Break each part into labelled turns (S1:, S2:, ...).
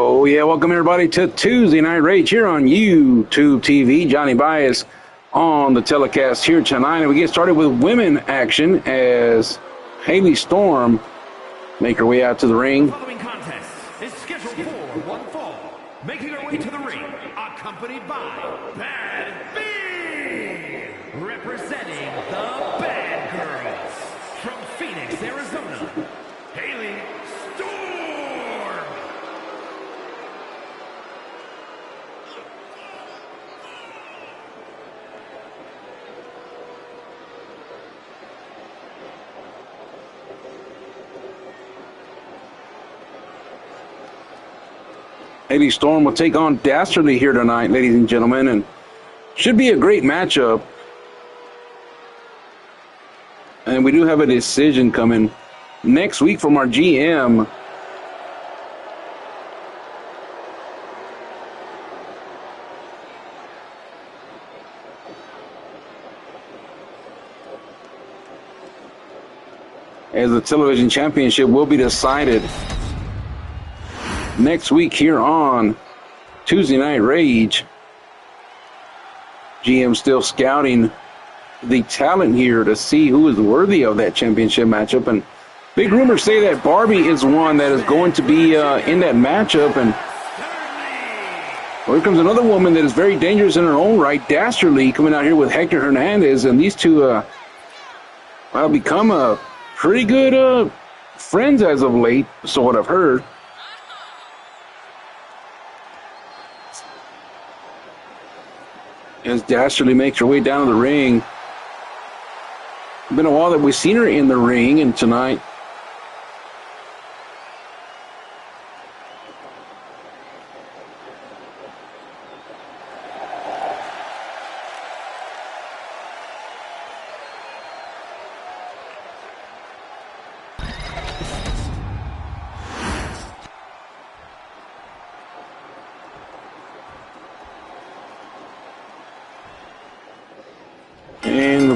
S1: Oh, yeah. Welcome, everybody, to Tuesday Night Rage here on YouTube TV. Johnny Bias on the telecast here tonight. And we get started with women action as Haley Storm make her way out to the ring.
S2: The following contest is scheduled for one fall. Making her way to the ring, accompanied by Bad B, representing the Bad Girls. From Phoenix, Arizona, Haley Storm.
S1: Haley Storm will take on Dastardly here tonight, ladies and gentlemen, and should be a great matchup. And we do have a decision coming next week from our GM. As the television championship will be decided next week here on Tuesday Night Rage. GM still scouting the talent here to see who is worthy of that championship matchup. And big rumors say that Barbie is one that is going to be in that matchup. And well, here comes another woman that is very dangerous in her own right, Dastardly, coming out here with Hector Hernandez. And these two have become pretty good friends as of late, so what I've heard. As Dastardly makes her way down to the ring. It's been a while that we've seen her in the ring, and tonight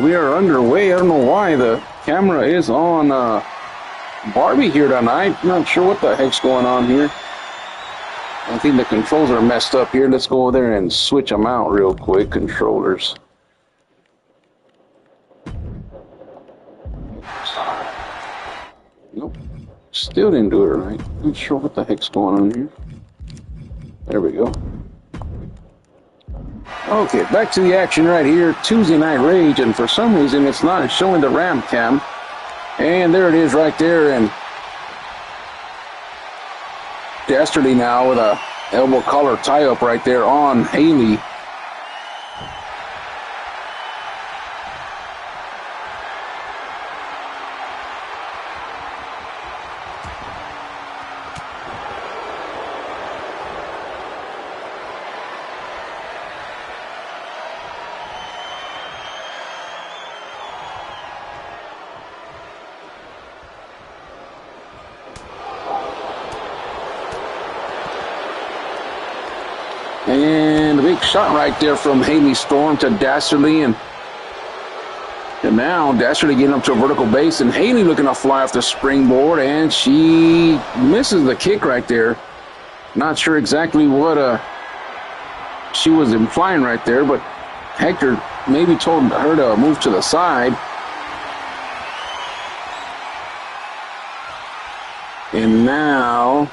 S1: we are underway. I don't know why the camera is on Barbie here tonight. I'm not sure what the heck's going on here. I think the controls are messed up here. Let's go over there and switch them out real quick. Controllers. Nope. Still didn't do it right. Not sure what the heck's going on here. There we go. Okay, back to the action right here, Tuesday Night Rage, and for some reason it's not showing the ram cam. And there it is right there, and Dastardly now with a elbow collar tie-up right there on Haley. And a big shot right there from Haley Storm to Dastardly. And now Dastardly getting up to a vertical base. And Haley looking to fly off the springboard. And she misses the kick right there. Not sure exactly what she was implying right there. But Hector maybe told her to move to the side. And now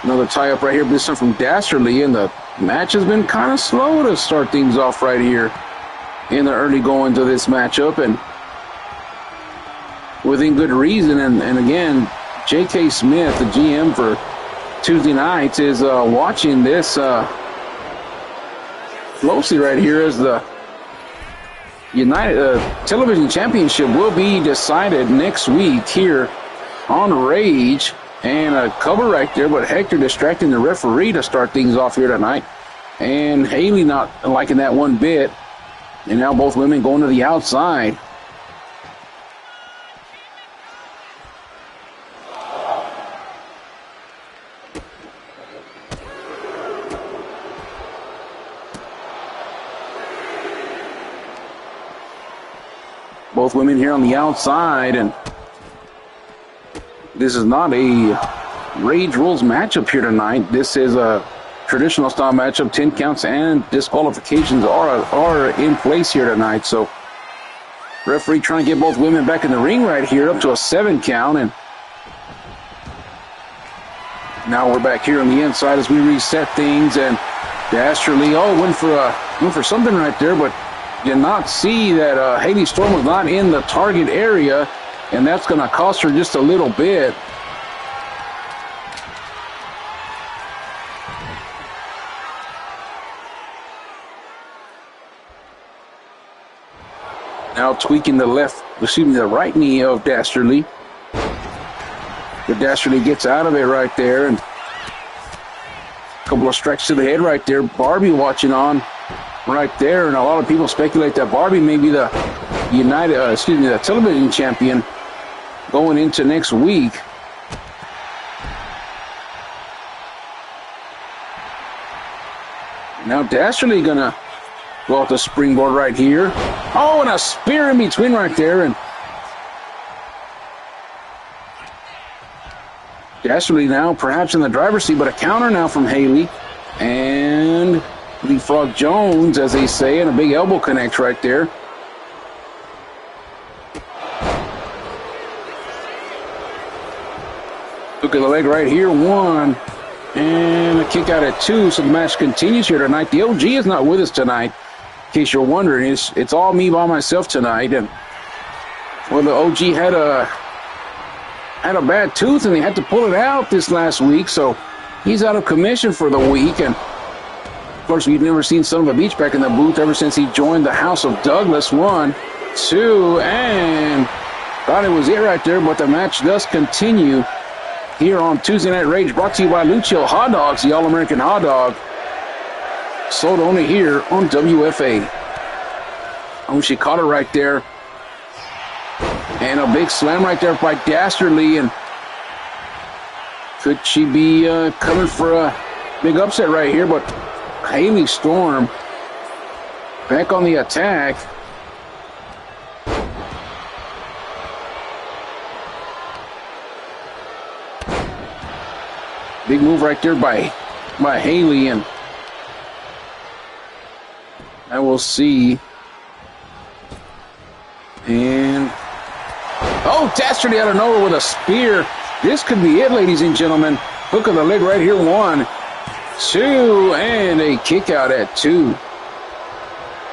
S1: another tie-up right here, this time from Dastardly, and the match has been kind of slow to start things off right here in the early going to this matchup, and within good reason. And again, J.K. Smith, the GM for Tuesday nights, is watching this closely right here as the United Television Championship will be decided next week here on Rage. And a cover right there, but Hector distracting the referee to start things off here tonight. And Haley not liking that one bit. And now both women going to the outside. Both women here on the outside, and this is not a Rage Rules matchup here tonight. This is a traditional style matchup. 10 counts and disqualifications are in place here tonight. So referee trying to get both women back in the ring right here up to a 7 count. And now we're back here on the inside as we reset things. And Dastardly, went for something right there, but did not see that Haley Storm was not in the target area, and that's going to cost her just a little bit. Now tweaking the right knee of Dastardly. But Dastardly gets out of it right there, and a couple of strikes to the head right there. Barbie watching on right there, and a lot of people speculate that Barbie may be the the television champion going into next week. Now Dastardly gonna go off the springboard right here. Oh, and a spear in between right there, and Dastardly now perhaps in the driver's seat, but a counter now from Haley. And Leapfrog Jones, as they say, and a big elbow connect right there. Look at the leg right here, 1. And a kick out at 2, so the match continues here tonight. The OG is not with us tonight, in case you're wondering. It's all me by myself tonight. And well, the OG had a bad tooth, and they had to pull it out this last week, so he's out of commission for the week. And of course, we've never seen Son of a Beach back in the booth ever since he joined the House of Douglas. 1, 2, and thought it was it right there, but the match does continue here on Tuesday Night Rage, brought to you by Lucio Hot Dogs, the All-American Hot Dog, sold only here on WFA. Oh, she caught it right there. And a big slam right there by Dastardly, and could she be coming for a big upset right here? But Haley Storm back on the attack. Big move right there by Haley, and I will see. And Dastardly out of nowhere with a spear. This could be it, ladies and gentlemen. Hook of the leg right here, 1, 2, and a kick out at 2.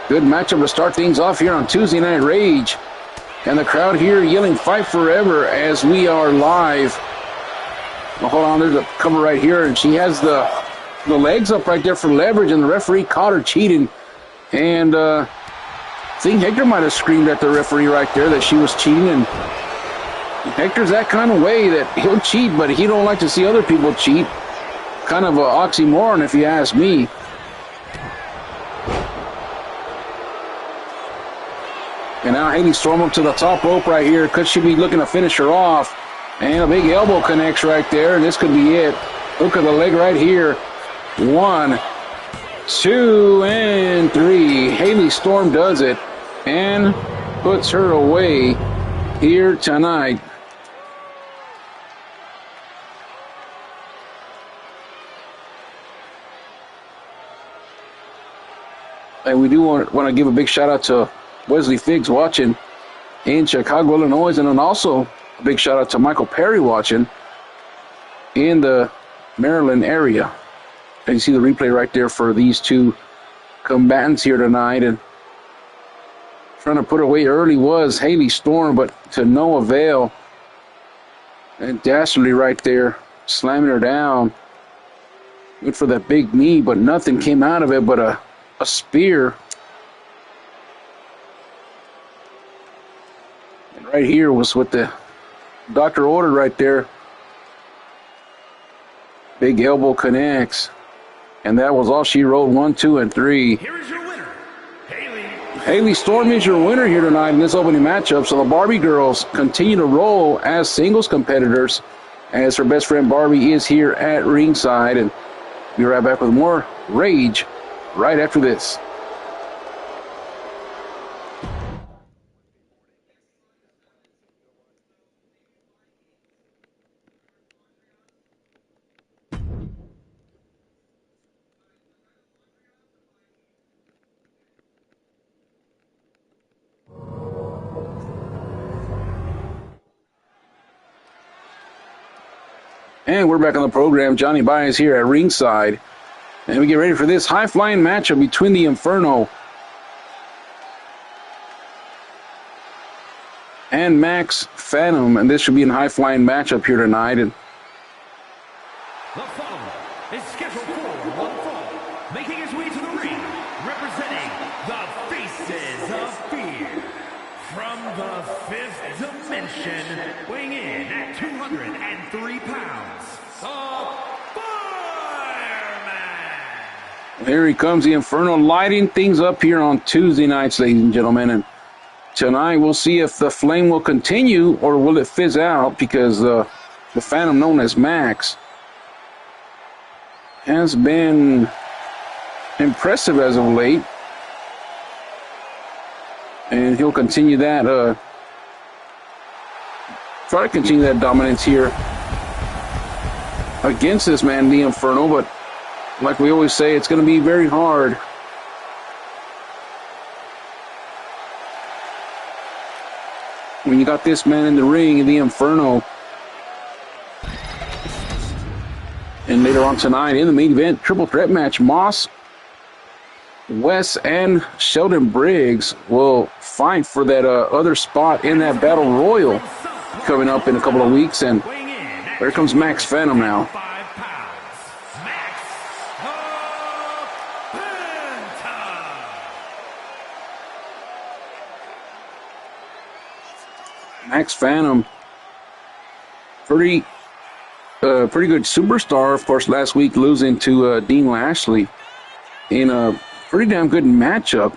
S1: Good matchup to start things off here on Tuesday Night Rage. And the crowd here yelling "Fight Forever" as we are live. Well, hold on, there's a cover right here, and she has the legs up right there for leverage, and the referee caught her cheating. And I think Hector might have screamed at the referee right there that she was cheating, and Hector's that kind of way that he'll cheat, but he don't like to see other people cheat. Kind of an oxymoron, if you ask me. And now Haley Storm up to the top rope right here. Could she be looking to finish her off? And a big elbow connects right there, and this could be it. Look at the leg right here. 1, 2, and 3. Haley Storm does it and puts her away here tonight. And we do want to give a big shout out to Wesley Figs watching in Chicago, Illinois, and then also a big shout out to Michael Perry watching in the Maryland area. And you see the replay right there for these two combatants here tonight. And trying to put away early was Haley Storm, but to no avail. And Dastardly right there slamming her down. Went for that big knee, but nothing came out of it but a spear. And right here was what the doctor ordered right there. Big elbow connects. And that was all she wrote. 1, 2, and 3.
S2: Here is your winner,
S1: Haley Storm is your winner here tonight in this opening matchup. So the Barbie girls continue to roll as singles competitors, as her best friend Barbie is here at ringside. And we'll be right back with more Rage right after this. And we're back on the program. Johnny Baez here at ringside. And we get ready for this high-flying matchup between the Inferno and Max Phantom. And this should be a high-flying matchup here tonight. And
S2: the following is scheduled for one fall, making his way to the ring, representing the Faces of Fear. From the fifth dimension, weighing in at 203 pounds, the Fireman!
S1: Here he comes, the Inferno, lighting things up here on Tuesday nights, ladies and gentlemen. And tonight we'll see if the flame will continue or will it fizz out, because the Phantom, known as Max, has been impressive as of late. And he'll continue that, try to continue that dominance here against this man, the Inferno. But like we always say, it's going to be very hard. When you got this man in the ring, the Inferno. And later on tonight in the main event, triple threat match, Moss, Wes, and Sheldon Briggs will fight for that other spot in that Battle Royal coming up in a couple of weeks. And there comes Max Phantom now. Max Phantom, pretty good superstar. Of course, last week losing to Dean Lashley in a pretty damn good matchup.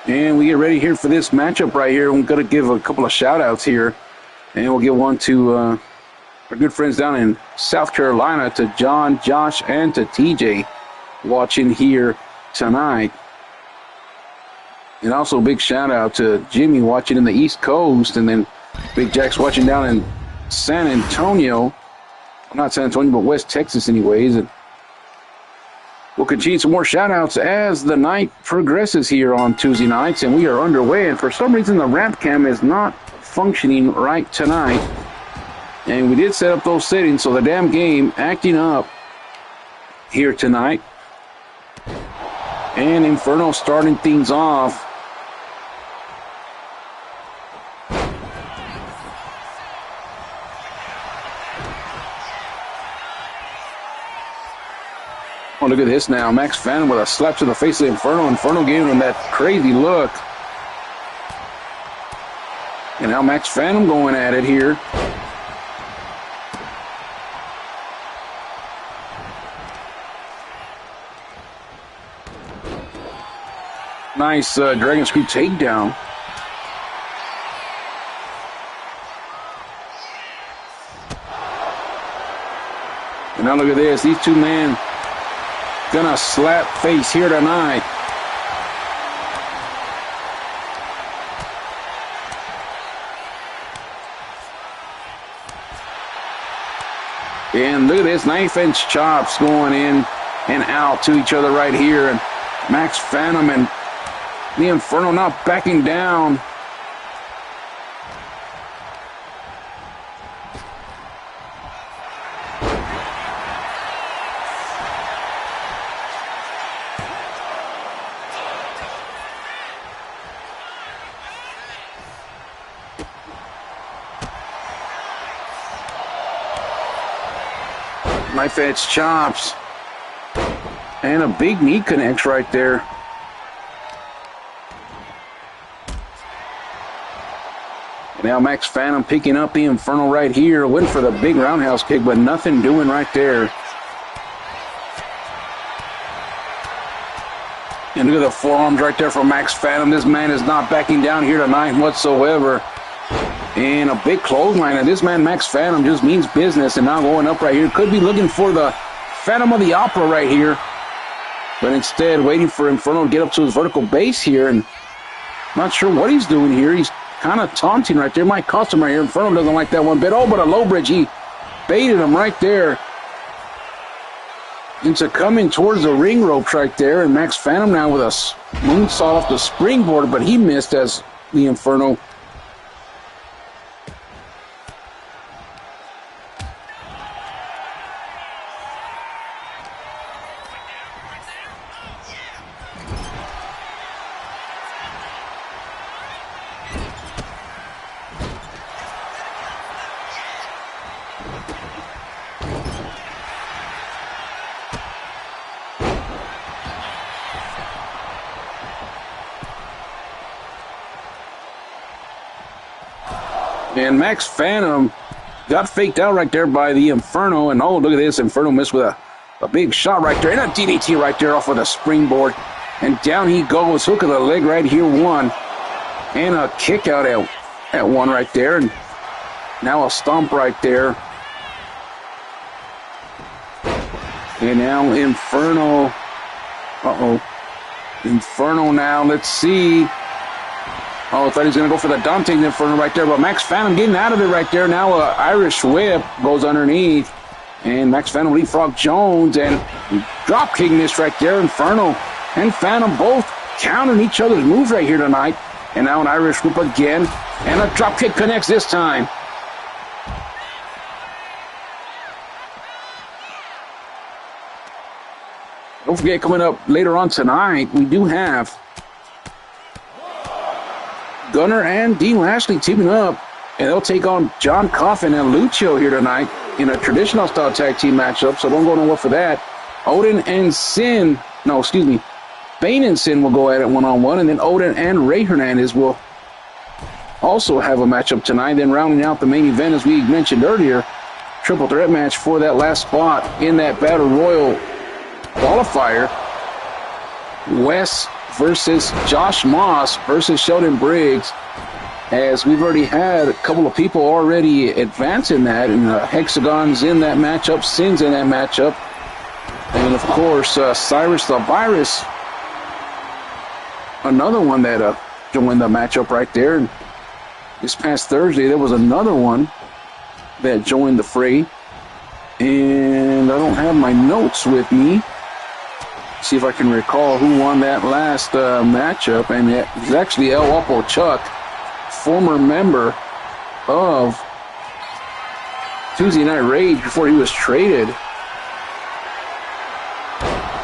S1: And we get ready here for this matchup right here. I'm going to give a couple of shout-outs here. And we'll give one to our good friends down in South Carolina, to John, Josh, and to TJ watching here tonight. And also a big shout-out to Jimmy watching in the East Coast. And then Big Jack's watching down in San Antonio. Not San Antonio, but West Texas anyways. And we'll continue some more shout-outs as the night progresses here on Tuesday nights, and we are underway. And for some reason, the ramp cam is not functioning right tonight. And we did set up those settings, so the damn game acting up here tonight. And Inferno starting things off. Oh, look at this now. Max Phantom with a slap to the face of Inferno. Inferno giving him that crazy look. And now Max Phantom going at it here. Nice Dragon Screw takedown. And now look at this. These two men gonna slap face here tonight. And look at this, knife-inch chops going in and out to each other right here. And Max Phantom and the Inferno not backing down. Knife-edge chops. And a big knee connects right there. And now Max Phantom picking up the Inferno right here. Went for the big roundhouse kick, but nothing doing right there. And look at the forearms right there from Max Phantom. This man is not backing down here tonight whatsoever. And a big clothesline. And this man, Max Phantom, just means business. And now going up right here. Could be looking for the Phantom of the Opera right here. But instead, waiting for Inferno to get up to his vertical base here. And Not sure what he's doing here. He's kind of taunting right there. Might cost him right here. Inferno doesn't like that one bit. Oh, but a low bridge. He baited him right there into coming towards the ring ropes right there. And Max Phantom now with a moonsault off the springboard, but he missed as the Inferno. And Max Phantom got faked out right there by the Inferno. And oh, look at this. Inferno missed with a big shot right there. And a DDT right there off with a springboard. And down he goes. Hook of the leg right here, one. And a kick out at one right there. And now a stomp right there. And now Inferno. Uh-oh. Inferno now. Let's see. Oh, I thought he was going to go for the Dante's Inferno right there, but Max Phantom getting out of it right there. Now Irish Whip goes underneath, and Max Phantom leapfrog Jones, and drop kick missed right there. Inferno and Phantom both counting each other's moves right here tonight. And now an Irish Whip again, and a drop kick connects this time. Don't forget, coming up later on tonight, we do have Gunner and Dean Lashley teaming up, and they'll take on John Coffin and Lucio here tonight in a traditional style tag team matchup, so don't go nowhere for that. Odin and Sin, no, excuse me, Bane and Sin will go at it one-on-one, and then Odin and Ray Hernandez will also have a matchup tonight. Then rounding out the main event, as we mentioned earlier, triple threat match for that last spot in that Battle Royal qualifier. Wes versus Josh Moss versus Sheldon Briggs, as we've already had a couple of people already advance in that, and Hexagon's in that matchup, Sin's in that matchup, and of course Cyrus the Virus, another one that joined the matchup right there. And this past Thursday there was another one that joined the fray, and I don't have my notes with me. See if I can recall who won that last matchup, and it was actually El Wapo Chuck, former member of Tuesday Night Rage before he was traded.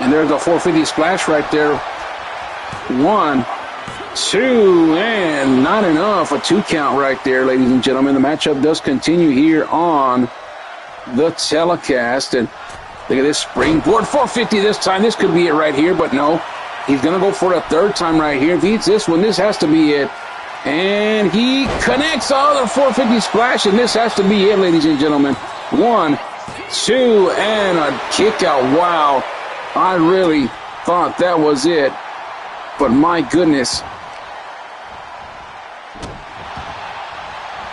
S1: And there's a 450 splash right there. 1, 2, and not enough. A 2 count right there, ladies and gentlemen. The matchup does continue here on the telecast, and look at this springboard, 450 this time. This could be it right here, but no. He's going to go for it a third time right here. If he hits this one, this has to be it. And he connects all the 450 splash, and this has to be it, ladies and gentlemen. 1, 2, and a kick out. Wow. I really thought that was it, but my goodness.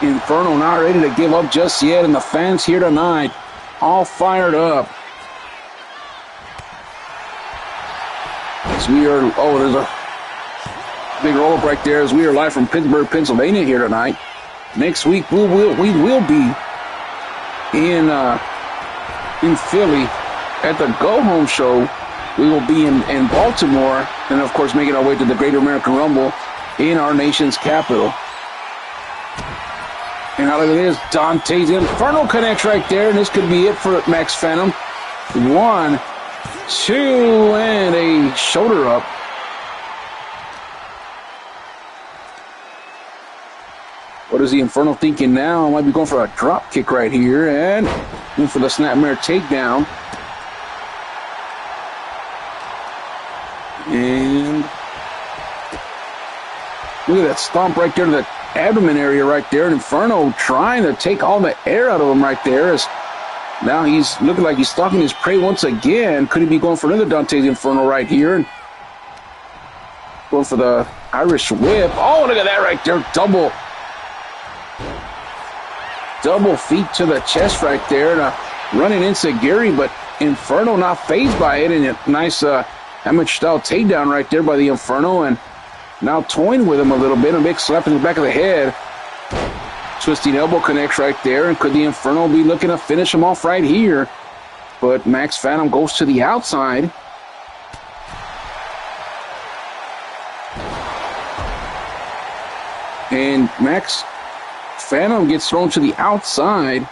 S1: Inferno not ready to give up just yet, and the fans here tonight all fired up. As we are, oh, there's a big roll-up right there as we are live from Pittsburgh, Pennsylvania here tonight. Next week we will be in Philly at the Go Home show. We will be in Baltimore, and of course making our way to the Great American Rumble in our nation's capital. And now look at this, Dante's Inferno connects right there, and this could be it for Max Phantom. 1, 2, and a shoulder up. What is the Inferno thinking now? Might be going for a drop kick right here, and going for the snapmare takedown. And look at that stomp right there to the abdomen area right there. And Inferno trying to take all the air out of him right there. As now he's looking like he's stalking his prey once again. Could he be going for another Dante's Inferno right here? And going for the Irish whip. Oh, look at that right there. Double feet to the chest right there. And running into Gary, but Inferno not fazed by it. And a nice amateur style takedown right there by the Inferno. And now toying with him a little bit. A big slap in the back of the head. Twisting elbow connects right there, and could the Inferno be looking to finish him off right here? But Max Phantom goes to the outside. And Max Phantom gets thrown to the outside.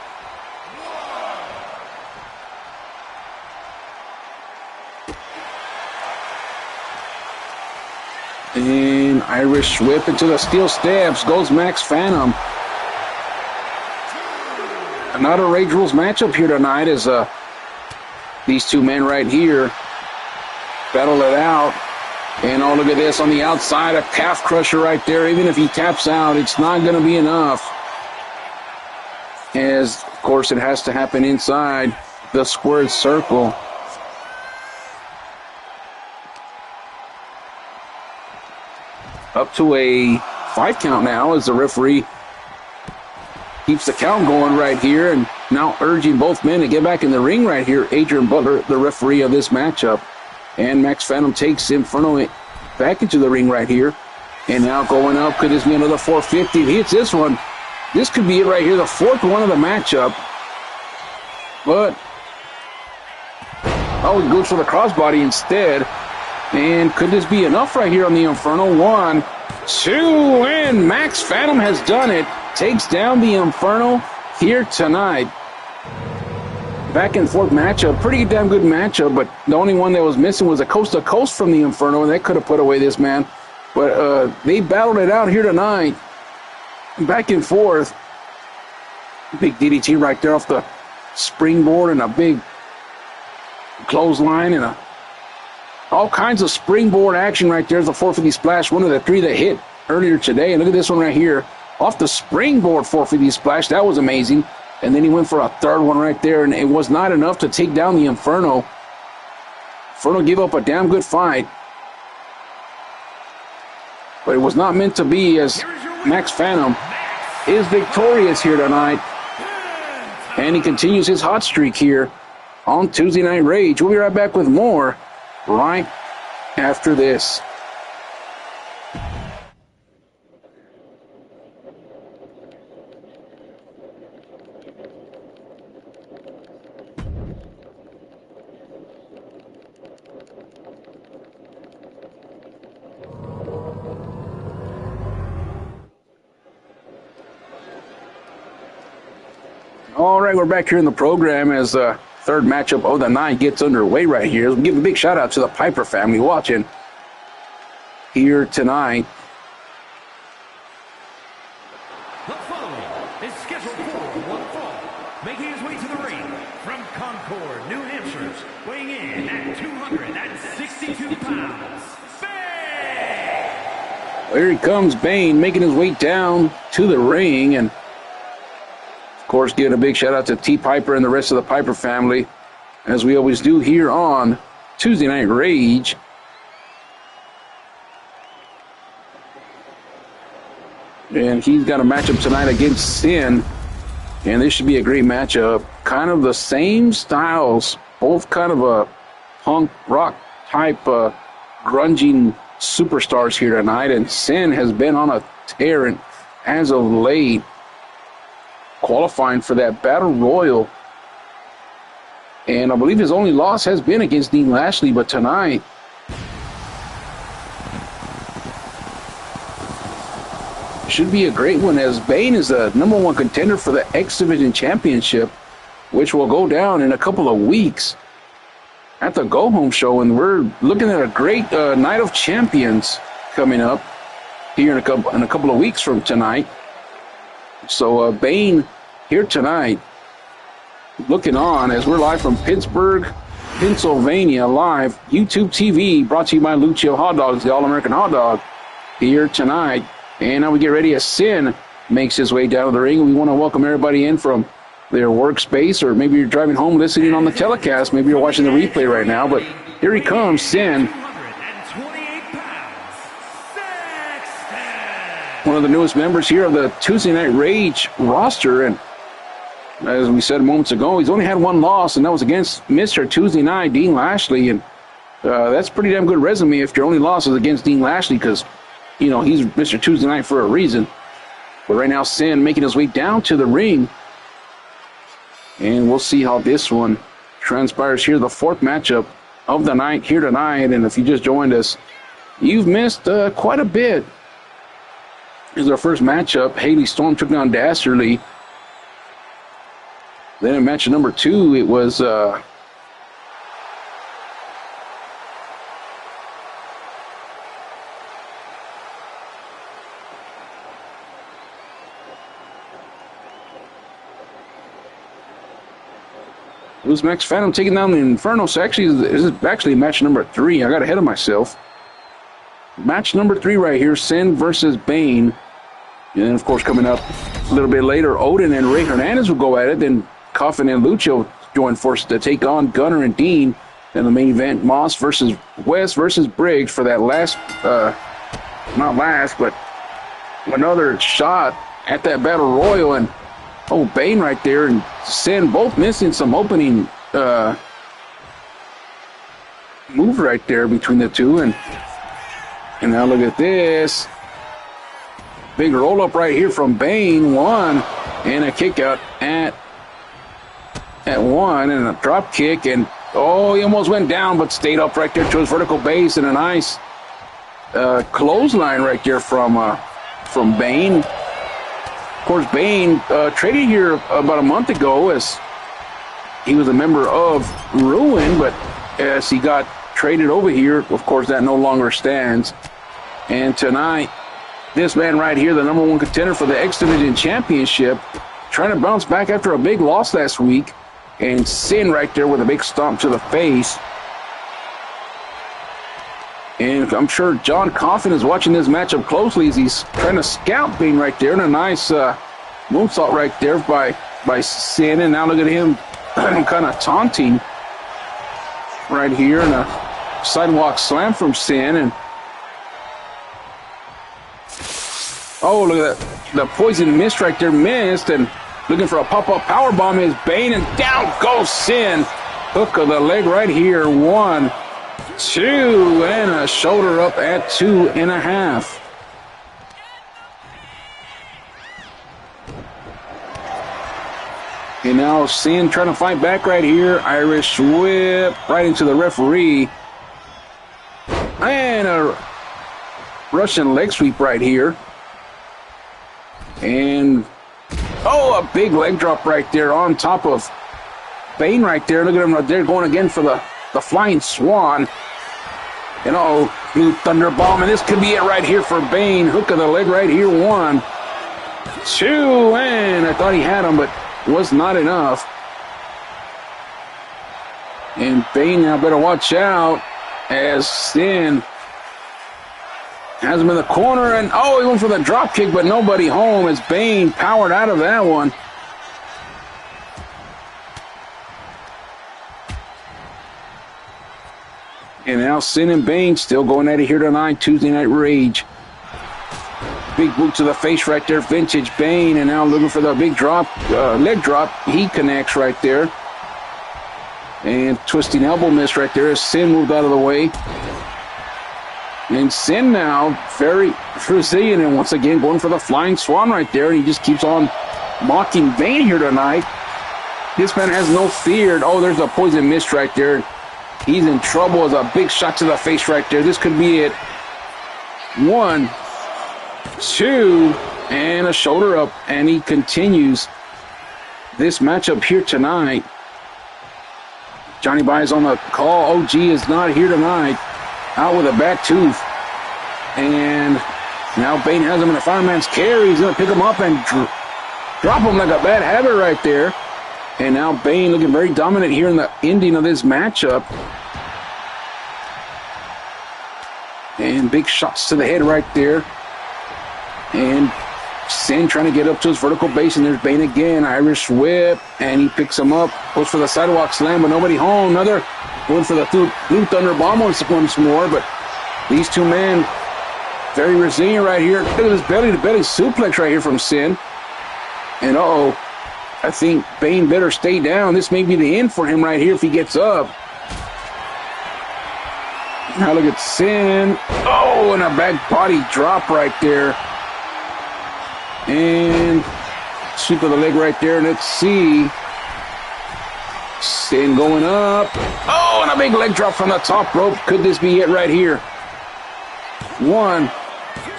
S1: And Irish whip into the steel steps. Goes Max Phantom. Another Rage Rules matchup here tonight as these two men right here battle it out. And oh, look at this on the outside, a calf crusher right there. Even if he taps out, it's not going to be enough. As, of course, it has to happen inside the squared circle. Up to a 5 count now as the referee keeps the count going right here, and now urging both men to get back in the ring right here. Adrian Butler, the referee of this matchup. And Max Phantom takes Inferno back into the ring right here. And now going up, could this be another 450? If he hits this one, this could be it right here, the 4th one of the matchup. But, oh, he goes for the crossbody instead. And could this be enough right here on the Inferno? 1, 2, and Max Phantom has done it. Takes down the Inferno here tonight. Back and forth matchup, pretty damn good matchup, but the only one that was missing was a coast to coast from the Inferno, and that could have put away this man. But they battled it out here tonight. Back and forth. Big DDT right there off the springboard, and a big clothesline, and all kinds of springboard action right there. There's a 450 splash, one of the 3 that hit earlier today. And look at this one right here. Off the springboard 450 splash. That was amazing. And then he went for a 3rd one right there, and it was not enough to take down the Inferno. Inferno gave up a damn good fight. But it was not meant to be, as Max Phantom is victorious here tonight. And he continues his hot streak here on Tuesday Night Rage. We'll be right back with more right after this. All right, we're back here in the program as the 3rd matchup of the night gets underway right here. We'll give a big shout out to the Piper family watching here tonight.
S2: The following is scheduled for one fall, making his way to the ring from Concord, New Hampshire, weighing in at 262 pounds, Bane!
S1: Here he comes, Bane, making his way down to the ring, and of course, giving a big shout out to T. Piper and the rest of the Piper family, as we always do here on Tuesday Night Rage. And he's got a matchup tonight against Sin, and this should be a great matchup. Kind of the same styles, both kind of a punk rock type grunging superstars here tonight, and Sin has been on a tear as of late, qualifying for that Battle Royal. And I believe his only loss has been against Dean Lashley, but tonight should be a great one, as Bane is the #1 contender for the X Division Championship, which will go down in a couple of weeks at the Go Home Show. And we're looking at a great Night of Champions coming up here in a couple of weeks from tonight. So Bane here tonight, looking on as we're live from Pittsburgh, Pennsylvania, live YouTube TV, brought to you by Lucio Hot Dogs, the All-American Hot Dog, here tonight. And now we get ready as Sin makes his way down to the ring. We want to welcome everybody in from their workspace, or maybe you're driving home listening on the telecast. Maybe you're watching the replay right now, but here he comes, Sin. One of the newest members here of the Tuesday Night Rage roster, and as we said moments ago, he's only had 1 loss, and that was against Mr. Tuesday Night, Dean Lashley, and that's a pretty damn good resume if your only loss is against Dean Lashley, because you know, he's Mr. Tuesday Night for a reason. But right now, Sin making his way down to the ring. And we'll see how this one transpires here. The fourth matchup of the night here tonight. And if you just joined us, you've missed quite a bit. Here's our first matchup. Haley Storm took down Dastardly. Then in match number 2, it was... It was Max Phantom taking down the Inferno. So actually, this is actually match number 3. I got ahead of myself. Match number 3 right here, Sin versus Bane. And then, of course, coming up a little bit later, Odin and Ray Hernandez will go at it. Then Coffin and Lucho join forces to take on Gunner and Dean. Then the main event, Moss versus West versus Briggs for that last, not last, but another shot at that Battle Royal. And oh, Bane right there and Sin both missing some opening move right there between the two. And now look at this. Big roll up right here from Bane. 1 and a kick out at 1 and a drop kick. And oh, he almost went down but stayed up right there to his vertical base. And a nice clothesline right there from Bane. Of course, Bane traded here about a month ago as he was a member of Ruin, but as he got traded over here, of course, that no longer stands. And tonight, this man right here, the number 1 contender for the X Division Championship, trying to bounce back after a big loss last week. And Sin right there with a big stomp to the face. And I'm sure John Coffin is watching this matchup closely as he's trying to scout Bane right there. And a nice moonsault right there by Sin. And now look at him kind of taunting right here. And a sidewalk slam from Sin. And oh, look at that. The poison mist right there missed. And looking for a pop-up powerbomb is Bane. And down goes Sin. Hook of the leg right here. 1, 2, and a shoulder up at 2.5. And now Sin trying to fight back right here. Irish whip right into the referee. And a Russian leg sweep right here. And oh, a big leg drop right there on top of Bane right there. Look at him right there going again for the flying swan. And new thunder bomb. And this could be it right here for Bane. Hook of the leg right here. 1, 2, and I thought he had him, but was not enough. And Bane now better watch out as Sin has him in the corner. And oh, he went for the drop kick, but nobody home as Bane powered out of that one. And now Sin and Bane still going at it here tonight, Tuesday Night Rage. Big boot to the face right there, vintage Bane. And now looking for the big drop, leg drop. He connects right there. And twisting elbow miss right there as Sin moved out of the way. And Sin now very resilient and once again going for the flying swan right there. And he just keeps on mocking Bane here tonight. This man has no fear. Oh, there's a poison mist right there. He's in trouble as a big shot to the face right there. This could be it. 1, 2, and a shoulder up. And he continues this matchup here tonight. Johnny Bye is on the call. OG is not here tonight. Out with a back tooth. And now Bane has him in a fireman's carry. He's going to pick him up and drop him like a bad habit right there. And now Bane looking very dominant here in the ending of this matchup. And big shots to the head right there. And Sin trying to get up to his vertical base. And there's Bane again. Irish whip. And he picks him up. Goes for the sidewalk slam, but nobody home. Another going for the blue thunder bomb once more. But these two men very resilient right here. Look at this belly-to-belly suplex right here from Sin. And I think Bane better stay down. This may be the end for him right here if he gets up. Now look at Sin. Oh, and a back body drop right there. And sweep of the leg right there. Let's see. Sin going up. Oh, and a big leg drop from the top rope. Could this be it right here? 1,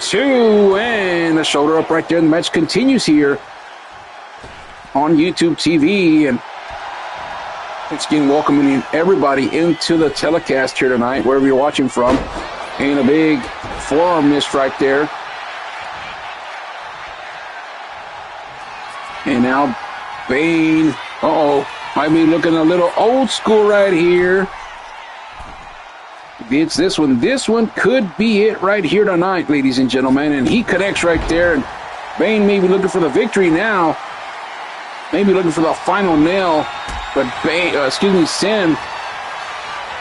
S1: 2, and a shoulder up right there. The match continues here on YouTube TV. And it's again welcoming everybody into the telecast here tonight, wherever you're watching from. And a big forearm missed right there. And now Bane, might be looking a little old school right here. It's this one. This one could be it right here tonight, ladies and gentlemen. And he connects right there. And Bane may be looking for the victory now. Maybe looking for the final nail. But Sin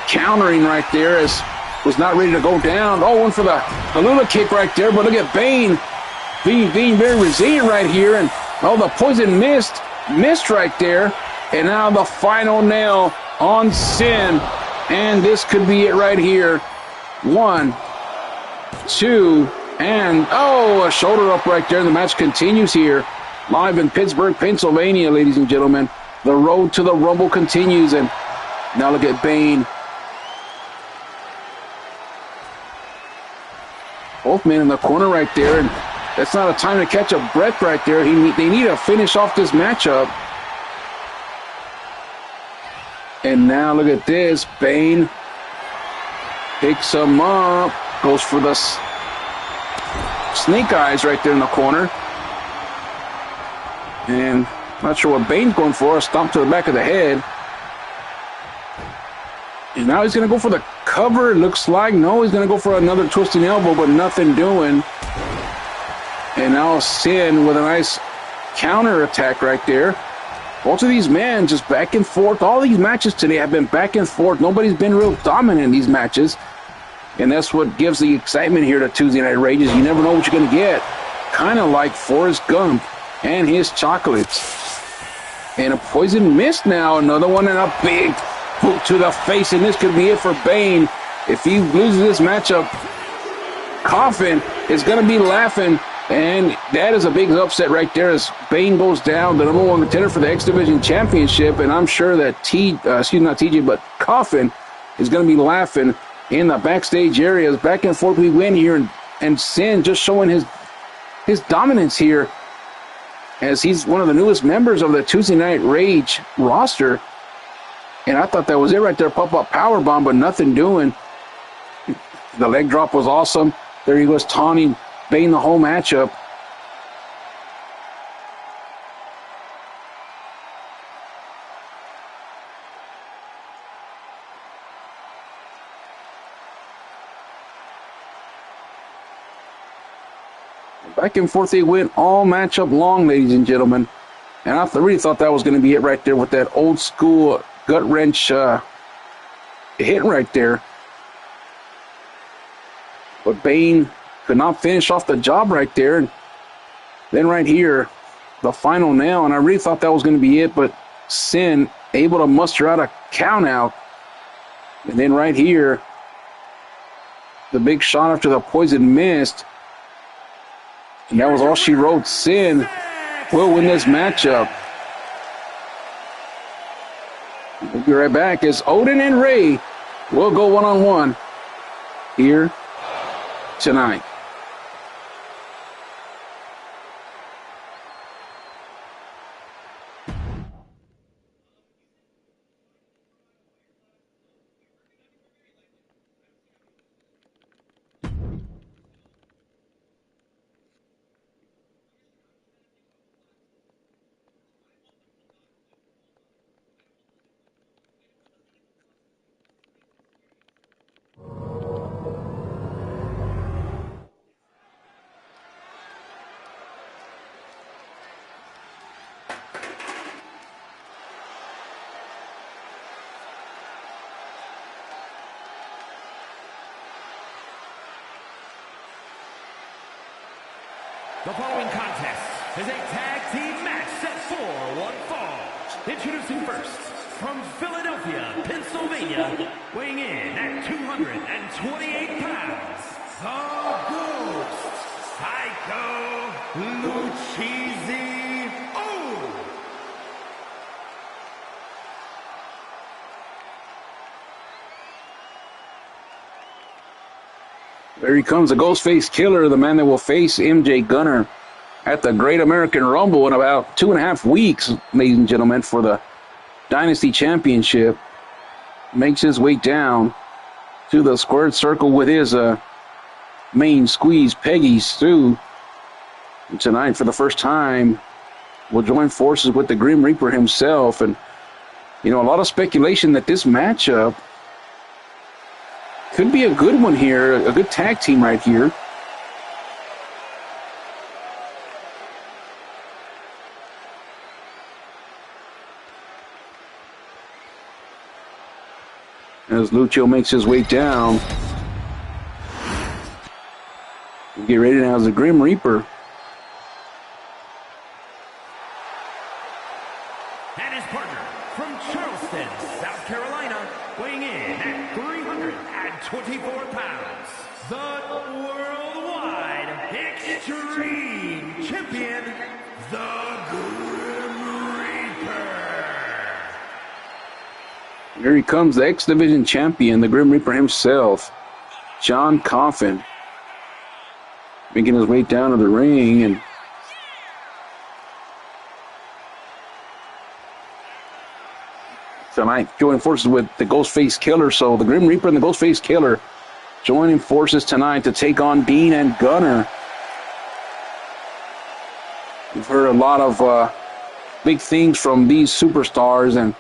S1: countering right there as was not ready to go down. Oh, one for the Lula kick right there. But look at Bane being very resilient right here. And the poison missed right there. And now the final nail on Sin. And this could be it right here. 1, 2, and a shoulder up right there. The match continues here. Live in Pittsburgh, Pennsylvania, ladies and gentlemen. The road to the Rumble continues. And now look at Bane. Both men in the corner right there. And that's not a time to catch a breath right there. They need to finish off this matchup. And now look at this. Bane picks him up. Goes for the snake eyes right there in the corner. And not sure what Bane's going for. A stomp to the back of the head. And now he's going to go for the cover. It looks like. No, he's going to go for another twisting elbow, but nothing doing. And now Sin with a nice counter attack right there. Both of these men just back and forth. All these matches today have been back and forth. Nobody's been real dominant in these matches. And that's what gives the excitement here to Tuesday Night Rages. You never know what you're going to get. Kind of like Forrest Gump and his chocolates. And a poison mist now. Another one and a big boot to the face. And this could be it for Bane. If he loses this matchup, Coffin is going to be laughing. And that is a big upset right there as Bane goes down, the number 1 contender for the X Division Championship. And I'm sure that Coffin is going to be laughing in the backstage areas. Back and forth we win here. And Sin just showing his dominance here as he's one of the newest members of the Tuesday Night Rage roster. And I thought that was it right there. Pop-up powerbomb, but nothing doing. The leg drop was awesome. There he was taunting Bane the whole matchup. Back and forth they went all matchup long, ladies and gentlemen. And I really thought that was going to be it right there with that old school gut wrench hit right there. But Bane could not finish off the job right there. And then right here, the final nail. And I really thought that was going to be it, but Sin able to muster out a count out. And then right here, the big shot after the poison missed. And that was all she wrote. Sin will win this matchup. We'll be right back as Odin and Ray will go one-on-one here tonight.
S2: The following contest is a tag team match set for one fall. Introducing first, from Philadelphia, Pennsylvania, weighing in at 228 pounds, the Ghost, Psycho Lucchese. Oh!
S1: There he comes, the Ghostface Killer, the man that will face MJ Gunner at the Great American Rumble in about 2.5 weeks, ladies and gentlemen, for the Dynasty Championship. Makes his way down to the squared circle with his main squeeze, Peggy Sue. And tonight, for the first time, will join forces with the Grim Reaper himself. And, you know, a lot of speculation that this matchup could be a good one here, a good tag team right here. As Lucio makes his way down. We'll get ready now as the Grim Reaper.
S2: And his partner from Charleston, South Carolina, weighing in at 324 pounds, the worldwide Extreme Champion, the Grim Reaper.
S1: Here he comes, the X Division champion, the Grim Reaper himself, John Coffin, making his way down to the ring. And tonight, joining forces with the Ghostface Killer. So the Grim Reaper and the Ghostface Killer joining forces tonight to take on Dean and Gunner. We've heard a lot of big things from these superstars, and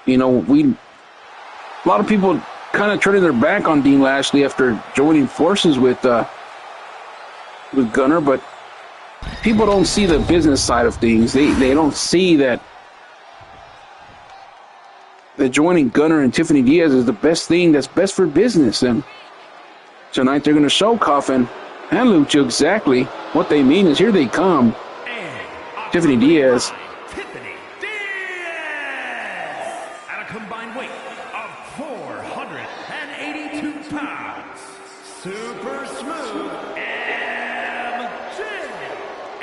S1: you know, a lot of people kind of turning their back on Dean Lashley after joining forces with Gunner, but people don't see the business side of things. They don't see that joining Gunner and Tiffany Diaz is the best thing that's best for business. And tonight they're going to show Coffin and Lucha exactly what they mean. Is here they come. Tiffany Diaz.
S2: Tiffany Diaz! At a combined weight of 482 pounds. Super smooth MJ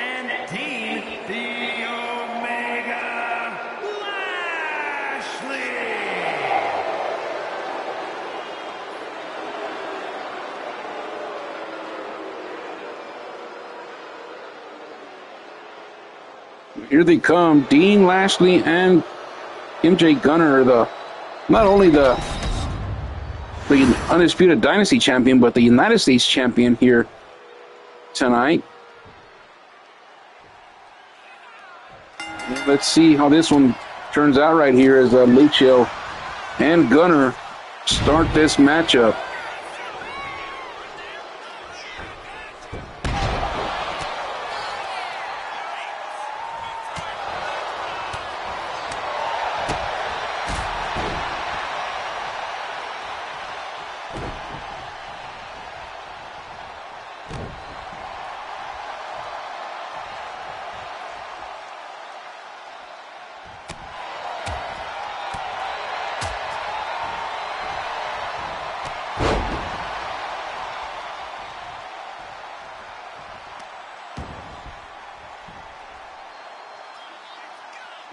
S2: and Dean the Omega Lashley.
S1: Here they come, Dean Lashley and MJ Gunner, not only the Undisputed Dynasty champion, but the United States champion here tonight. Let's see how this one turns out right here as Lucio and Gunner start this matchup.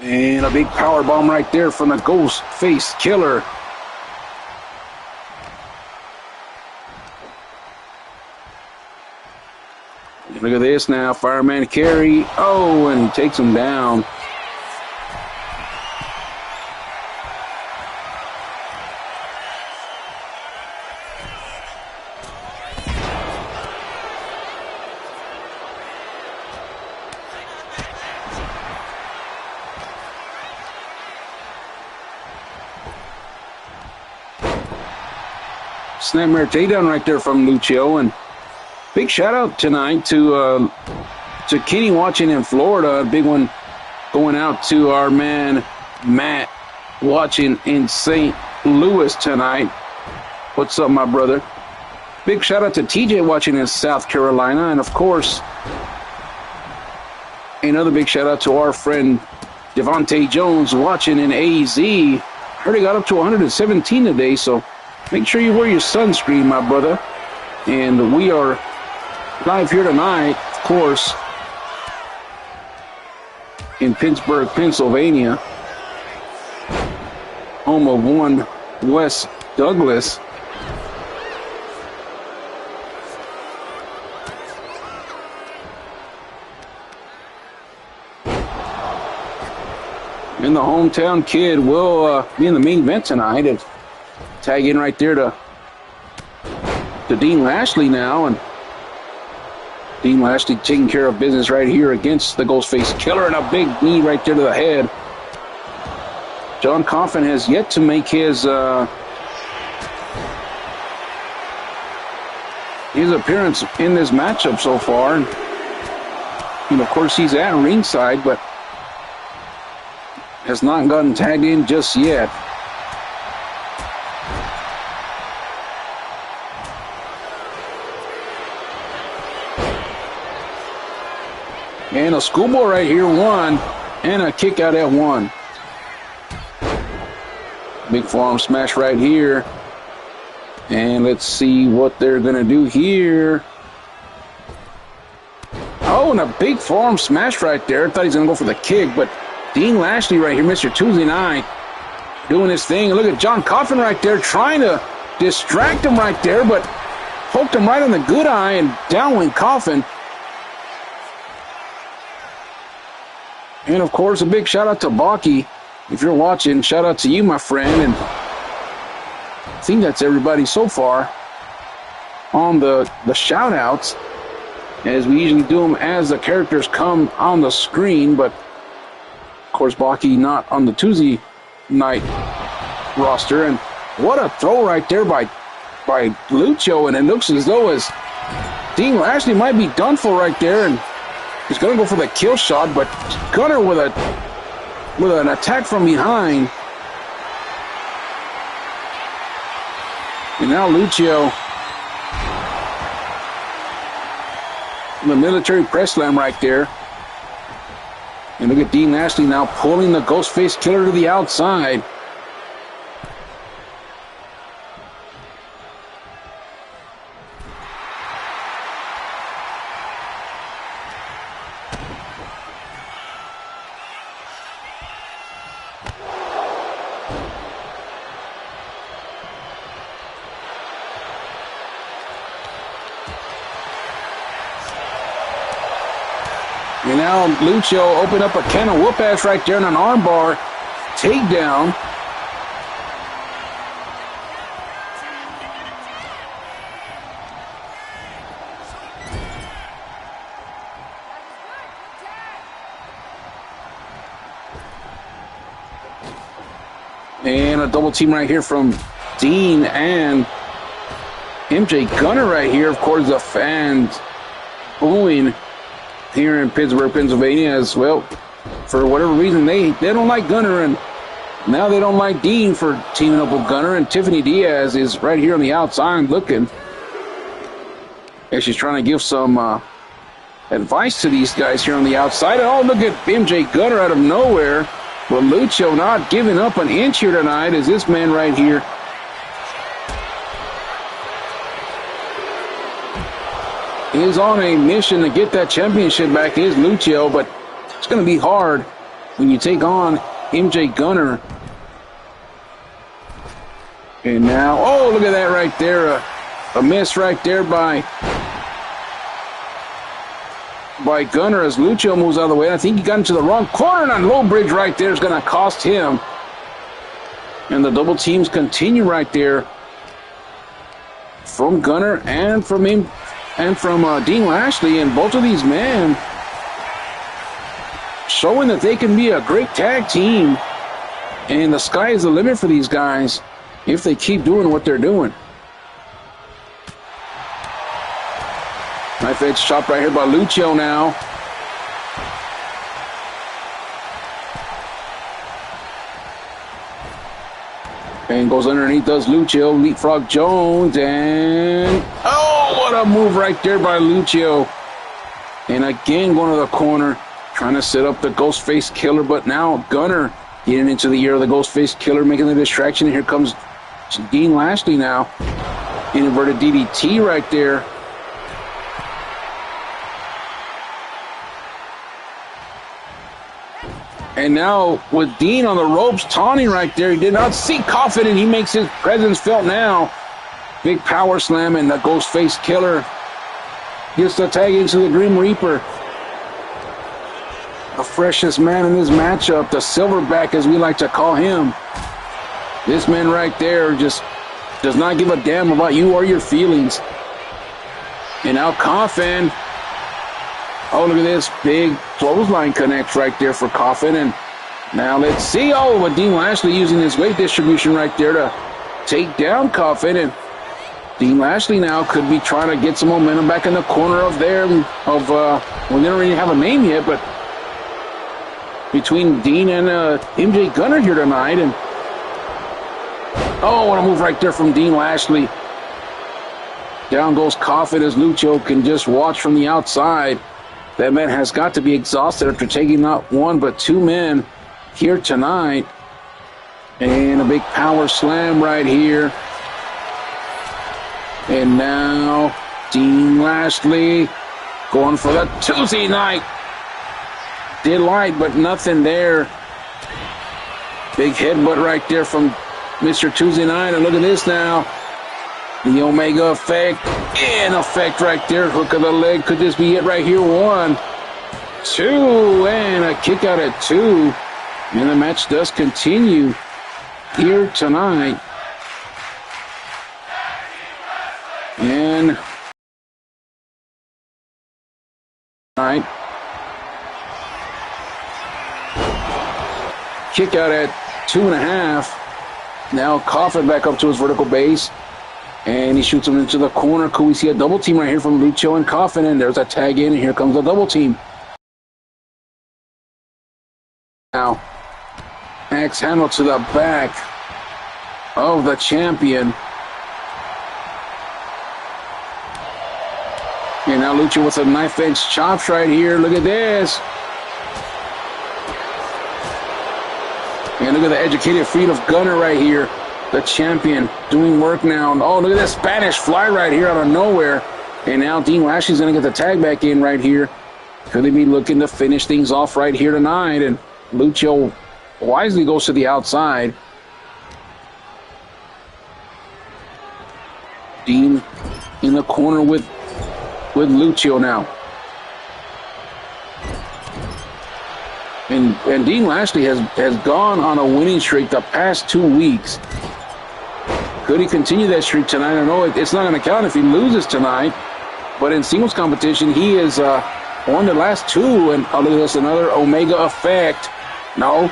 S1: And a big power bomb right there from the Ghostface Killer. And look at this now, Fireman carry. Oh, and he takes him down. Snapmare takedown right there from Lucio. And big shout out tonight to Kenny watching in Florida. A big one going out to our man Matt watching in St. Louis tonight. What's up, my brother? Big shout out to TJ watching in South Carolina. And of course, another big shout out to our friend Devontae Jones watching in AZ. Heard he got up to 117 today, so make sure you wear your sunscreen, my brother. And we are live here tonight, of course, in Pittsburgh, Pennsylvania, home of one Wes Douglas. And the hometown kid will be in the main event tonight. And tag in right there to Dean Lashley now. And Dean Lashley taking care of business right here against the Ghostface Killer, and a big knee right there to the head. John Coffin has yet to make his appearance in this matchup so far. And of course, he's at ringside, but has not gotten tagged in just yet. And a schoolboy right here, one, and a kick out at one. Big forearm smash right here. And let's see what they're going to do here. Oh, and a big forearm smash right there. I thought he was going to go for the kick, but Dean Lashley right here, Mr. Tuesday Night, doing his thing. Look at John Coffin right there trying to distract him right there, but poked him right in the good eye, and down went Coffin. And, of course, a big shout-out to Baki. If you're watching, shout-out to you, my friend. And I think that's everybody so far on the shout-outs, as we usually do them as the characters come on the screen. But, of course, Baki not on the Tuesday night roster. And what a throw right there by Lucho. And it looks as though as Dean Lashley might be done for right there. And he's going to go for the kill shot, but Gunner with an attack from behind. And now Lucio, the military press slam right there. And look at Dean Lashley now pulling the Ghostface Killer to the outside. And now Lucio opened up a can of whoop-ass right there in an armbar takedown. And a double team right here from Dean and MJ Gunner right here. Of course, the fans booing here in Pittsburgh, Pennsylvania as well. For whatever reason, they don't like Gunner, and now they don't like Dean for teaming up with Gunner. And Tiffany Diaz is right here on the outside looking, and she's trying to give some advice to these guys here on the outside. Oh, look at MJ Gunner out of nowhere. But Lucho not giving up an inch here tonight as this man right here is on a mission to get that championship back. Is Lucio, but it's going to be hard when you take on MJ Gunner. And now, oh, look at that right there. A miss right there by Gunner as Lucio moves out of the way. I think he got into the wrong corner, and low bridge right there is going to cost him. And the double teams continue right there from Gunner and from him and from Dean Lashley. And both of these men showing that they can be a great tag team. And the sky is the limit for these guys if they keep doing what they're doing. Knife edge chop right here by Lucio now. And goes underneath, does Lucio. Leapfrog Jones, and oh, what a move right there by Lucio. And again going to the corner, trying to set up the Ghostface Killer, but now Gunner getting into the ear of the Ghostface Killer, making the distraction. And here comes Dean Lashley now. Inverted DDT right there. And now with Dean on the ropes, taunting right there. He did not see Coffin, and he makes his presence felt now. Big power slam, and the Ghostface Killer gets the tag into the Grim Reaper. The freshest man in this matchup, the Silverback as we like to call him. This man right there just does not give a damn about you or your feelings. And now Coffin. Oh, look at this big clothesline connects right there for Coffin. And now let's see. Oh, but Dean Lashley using his weight distribution right there to take down Coffin. And Dean Lashley now could be trying to get some momentum back in the corner of there. Well, they don't really have a name yet, but between Dean and MJ Gunner here tonight. And oh, what a move right there from Dean Lashley. Down goes Coffin as Lucho can just watch from the outside. That man has got to be exhausted after taking not one but two men here tonight. And a big power slam right here. And now Dean Lashley going for the Tuesday night. Did light, but nothing there. Big headbutt right there from Mr. Tuesday Night. And look at this now. The Omega effect. In effect right there. Hook of the leg. Could this be it right here? 1, 2. And a kick out at 2. And the match does continue here tonight. And tonight. Kick out at 2.5. Now Coffin back up to his vertical base. And he shoots him into the corner. Could we see a double team right here from Lucho and Coffin? And there's a tag in, and here comes a double team. Now, axe handle to the back of the champion. And now Lucho with a knife edge chops right here. Look at this. And look at the educated feet of Gunner right here. The champion doing work now. Oh, look at that Spanish fly right here out of nowhere. And now Dean Lashley's going to get the tag back in right here. Could they be looking to finish things off right here tonight? And Lucho wisely goes to the outside. Dean in the corner with Lucho now. And Dean Lashley has gone on a winning streak the past 2 weeks. Could he continue that streak tonight? I know it's not going to count if he loses tonight. But in singles competition, he has won the last 2. And oh, look at this, another Omega effect. No.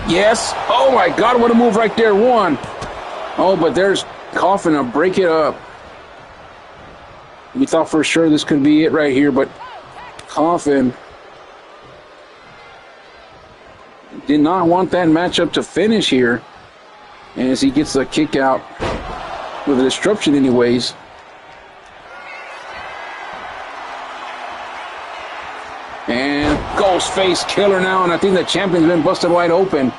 S1: Yes. Oh, my God, what a move right there. 1. Oh, but there's Coffin to break it up. We thought for sure this could be it right here, but Coffin did not want that matchup to finish here. As he gets a kick out with a disruption anyways. And Ghostface Killer now, and I think the champion's been busted wide open.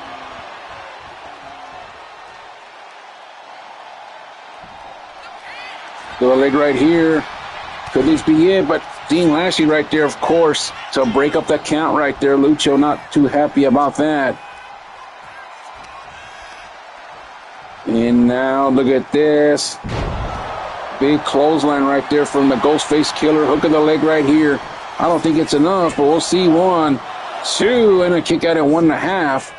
S1: The leg right here. Could this be it? But Dean Lashley right there, of course, to break up the count right there. Lucho not too happy about that. And now look at this. Big clothesline right there from the Ghostface Killer. Hook of the leg right here. I don't think it's enough, but we'll see. 1, 2, and a kick out at 1.5.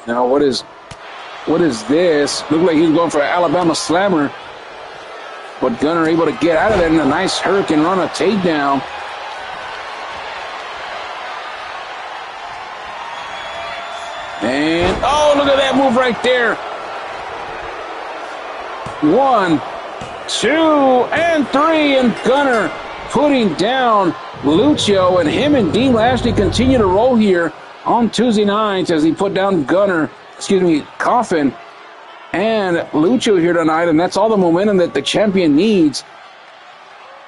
S1: Now what is this? Look like he's going for an Alabama Slammer. But Gunner able to get out of there in a nice Hurricane Run, a takedown. And, oh, look at that move right there. 1, 2, and 3. And Gunner putting down Lucho. And him and Dean Lashley continue to roll here on Tuesday nights as he put down Coffin. and Lucho here tonight, and that's all the momentum that the champion needs.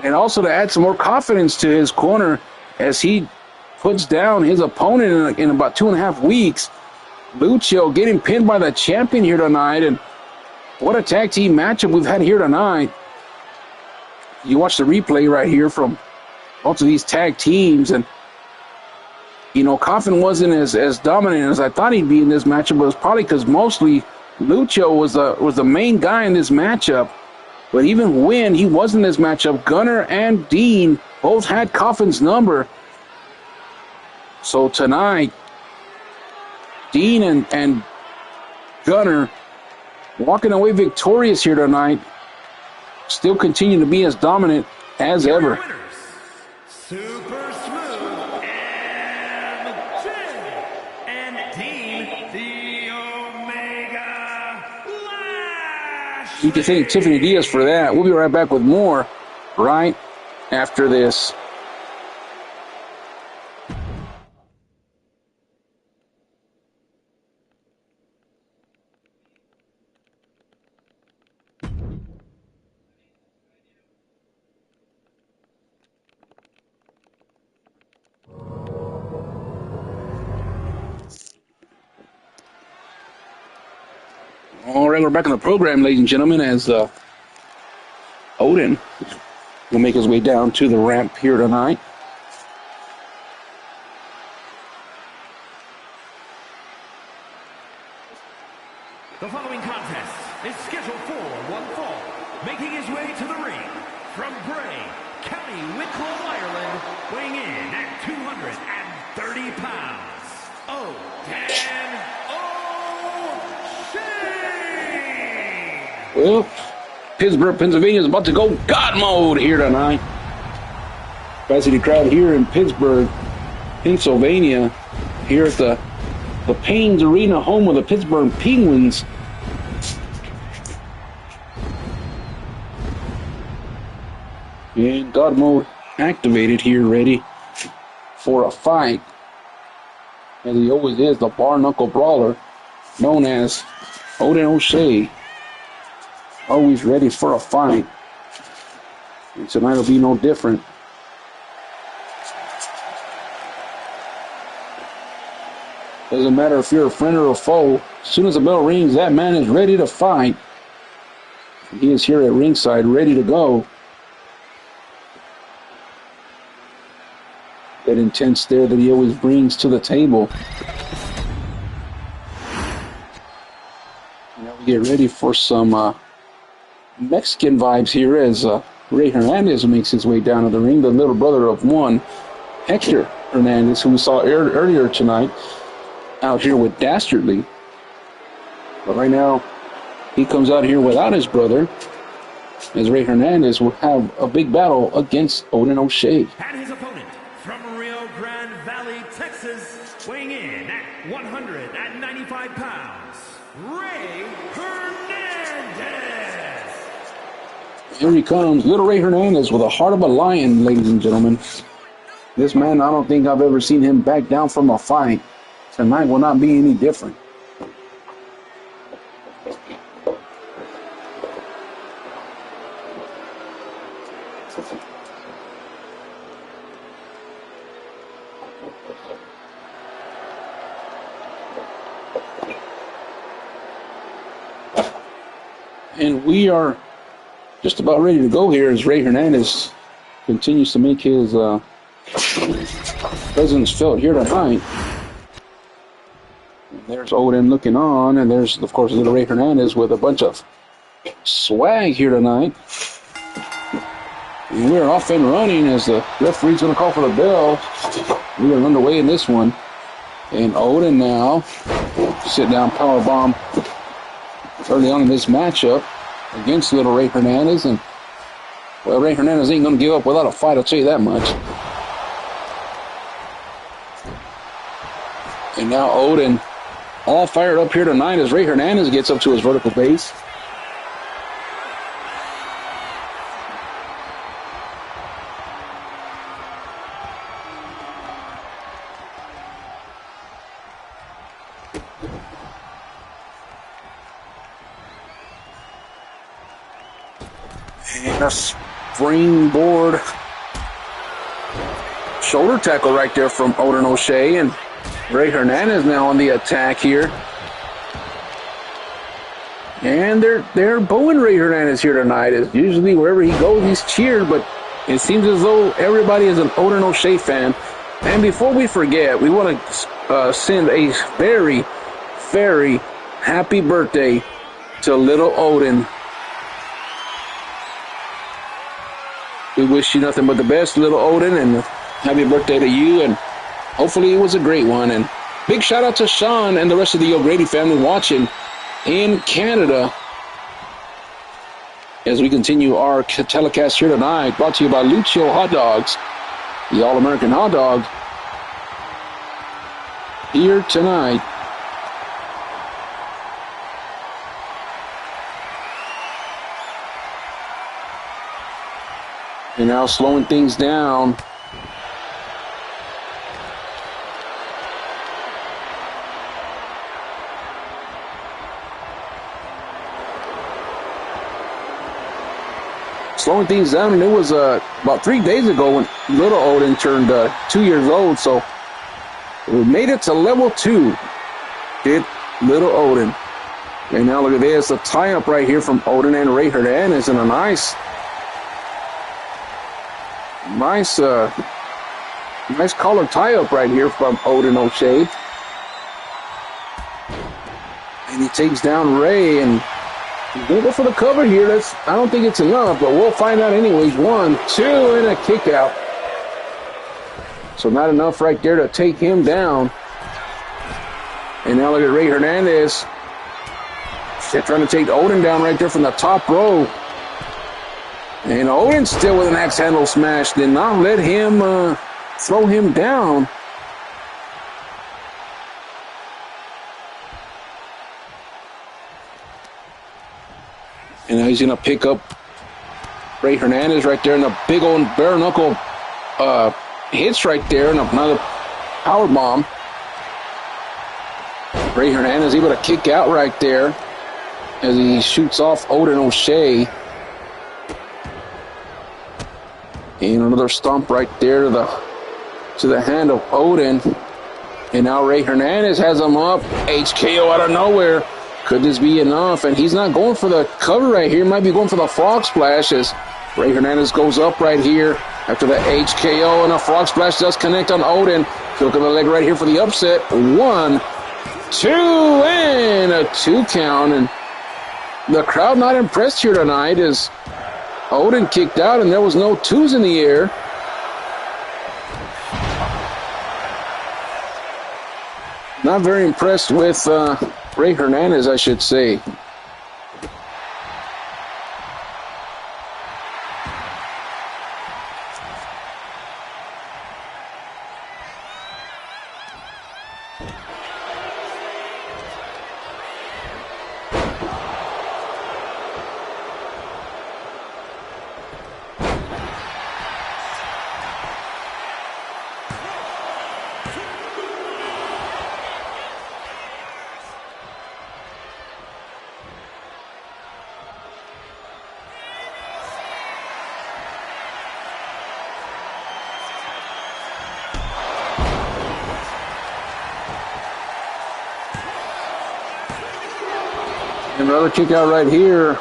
S1: And also to add some more confidence to his corner as he puts down his opponent in about 2.5 weeks. Lucho getting pinned by the champion here tonight, and what a tag team matchup we've had here tonight. You watch the replay right here from both of these tag teams, and you know, Coffin wasn't as dominant as I thought he'd be in this matchup, but it was probably because mostly Lucho was the main guy in this matchup. But even when he was in this matchup, Gunner and Dean both had Coffin's number. So tonight, Dean and Gunner walking away victorious here tonight, still continue to be as dominant as ever.
S2: Super Smooth and Jim and Dean the Omega Lash.
S1: You can thank Tiffany Diaz for that. We'll be right back with more right after this. All right, we're back on the program, ladies and gentlemen, as Odin will make his way down to the ramp here tonight.
S2: The following contest is scheduled for one fall. Making his way to the ring from Bray, County Wicklow, Ireland, weighing in at 230 pounds. O'Dan O'Shea!
S1: Well, Pittsburgh, Pennsylvania is about to go God mode here tonight. Capacity crowd here in Pittsburgh, Pennsylvania, here at the Paynes Arena, home of the Pittsburgh Penguins. And God mode activated here, ready for a fight. As he always is, the bar knuckle brawler, known as Odin O'Shea. Always ready for a fight. And tonight will be no different. Doesn't matter if you're a friend or a foe. As soon as the bell rings, that man is ready to fight. He is here at ringside, ready to go. That intense stare that he always brings to the table. Now we get ready for some Mexican vibes here as Ray Hernandez makes his way down to the ring. The little brother of one, Hector Hernandez, who we saw earlier tonight, out here with Dastardly. But right now, he comes out here without his brother, as Ray Hernandez will have a big battle against Odin O'Shea.
S2: And his opponent from Rio Grande Valley, Texas, weighing in at 195 pounds, Ray Hernandez.
S1: Here he comes, little Ray Hernandez with a heart of a lion, ladies and gentlemen. This man, I don't think I've ever seen him back down from a fight. Tonight will not be any different. And we are just about ready to go here as Ray Hernandez continues to make his presence felt here tonight. And there's Odin looking on, and there's, of course, little Ray Hernandez with a bunch of swag here tonight. And we're off and running as the referee's going to call for the bell. We are underway in this one. And Odin now, sit-down powerbomb early on in this matchup against little Ray Hernandez. And, well, Ray Hernandez ain't going to give up without a fight, I'll tell you that much. And now Odin all fired up here tonight as Ray Hernandez gets up to his vertical base. And a springboard shoulder tackle right there from Odin O'Shea. And Ray Hernandez now on the attack here. And they're booing Ray Hernandez here tonight. As usually wherever he goes, he's cheered, but it seems as though everybody is an Odin O'Shea fan. And before we forget, we want to send a very, very happy birthday to little Odin. We wish you nothing but the best, little Odin, and happy birthday to you. And hopefully it was a great one. And big shout out to Sean and the rest of the O'Grady family watching in Canada as we continue our telecast here tonight, brought to you by Lucio Hot Dogs, the All-American hot dog, here tonight. And now slowing things down. Slowing things down, and it was about 3 days ago when little Odin turned 2 years old, so we made it to level 2. Did little Odin. And now look at this, a tie-up right here from Odin and Ray Hernandez, and a nice collar tie-up right here from Odin O'Shea. And he takes down Ray, and he's going to go for the cover here. I don't think it's enough, but we'll find out anyways. 1, 2, and a kick out. So not enough right there to take him down. And now look at Ray Hernandez. They're trying to take Odin down right there from the top row. And Odin still with an axe handle smash. Did not let him throw him down. And now he's going to pick up Ray Hernandez right there, and a big old bare knuckle hits right there, and another power bomb. Ray Hernandez able to kick out right there as he shoots off Odin O'Shea. And another stomp right there to the hand of Odin. And now Ray Hernandez has him up. HKO out of nowhere. Could this be enough? And he's not going for the cover right here. Might be going for the frog splash as Ray Hernandez goes up right here after the HKO. And a frog splash does connect on Odin. Hook of the leg right here for the upset. 1, 2, and a 2 count. And the crowd not impressed here tonight as Odin kicked out and there was no 2s in the air. Not very impressed with Ray Hernandez, I should say. Another kick out right here.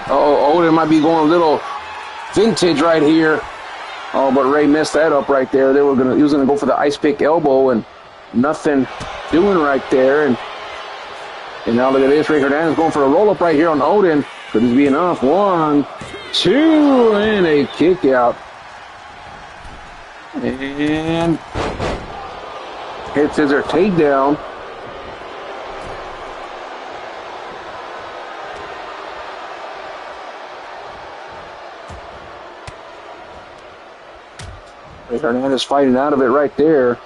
S1: Odin might be going a little vintage right here. Oh, but Ray messed that up right there. He was gonna go for the ice pick elbow and nothing doing right there. And now look at this. Ray Hernandez going for a roll up right here on Odin. Could this be enough? 1, 2, and a kick out. And head scissor takedown. Ray Hernandez fighting out of it right there.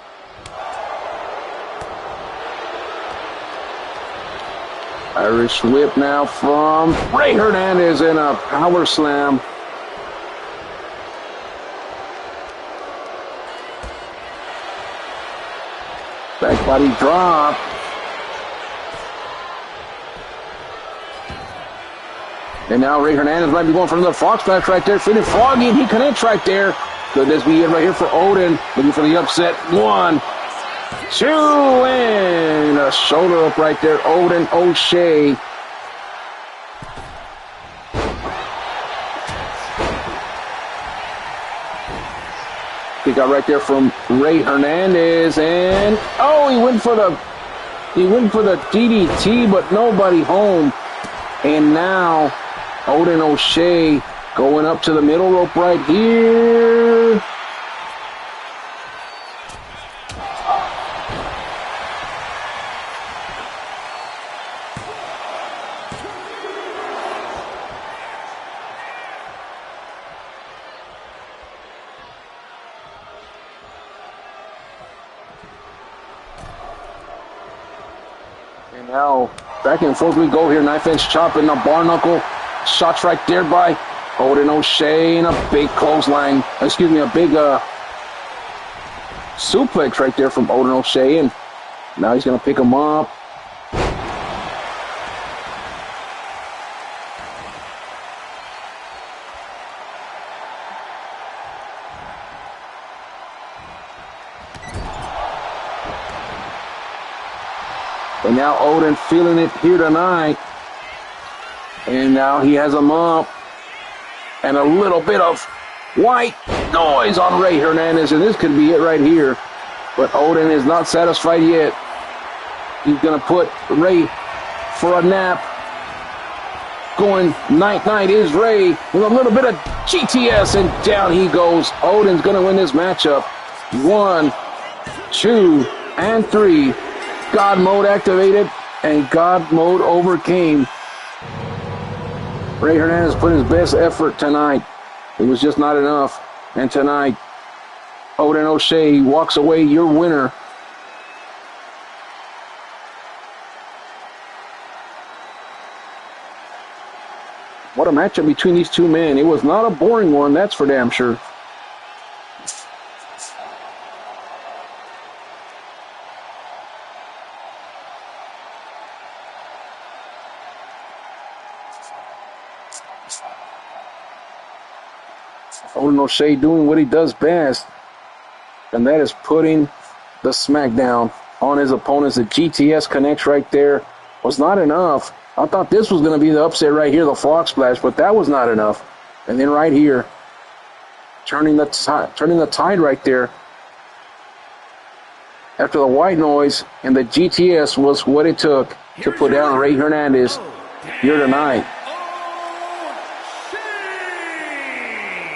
S1: Irish whip now from Ray Hernandez and a power slam. Back body drop. And now Ray Hernandez might be going for another fox splash right there. Feeling froggy, and he connects right there. Could this be it right here for Odin? Looking for the upset. 1, 2, and a shoulder up right there. Odin O'Shea. Kick out right there from Ray Hernandez, and oh, he went for the DDT, but nobody home. And now Odin O'Shea going up to the middle rope right here. And now back and forth we go here. Knife edge chop and a bar knuckle. Shots right there by Odin O'Shea, and a big clothesline. Excuse me, a big suplex right there from Odin O'Shea. And now he's going to pick him up. And now Odin feeling it here tonight. And now he has him up. And a little bit of white noise on Ray Hernandez. And this could be it right here. But Odin is not satisfied yet. He's going to put Ray for a nap. Going night-night is Ray with a little bit of GTS. And down he goes. Odin's going to win this matchup. 1, 2, and 3. God mode activated, and God mode overcame. Ray Hernandez put his best effort tonight. It was just not enough. And tonight, Odin O'Shea walks away your winner. What a matchup between these two men. It was not a boring one, that's for damn sure. Odin O'Shea doing what he does best, and that is putting the smackdown on his opponents. The GTS connects right there. Was not enough. I thought this was going to be the upset right here, the frog splash, but that was not enough. And then right here, turning the tide right there. After the white noise and the GTS was what it took to put down Ray Hernandez here tonight.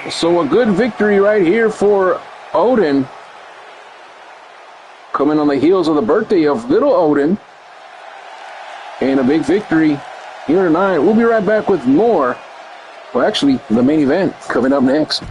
S1: So a good victory right here for Odin. Coming on the heels of the birthday of little Odin. And a big victory here tonight. We'll be right back with more. Well, actually, the main event coming up next.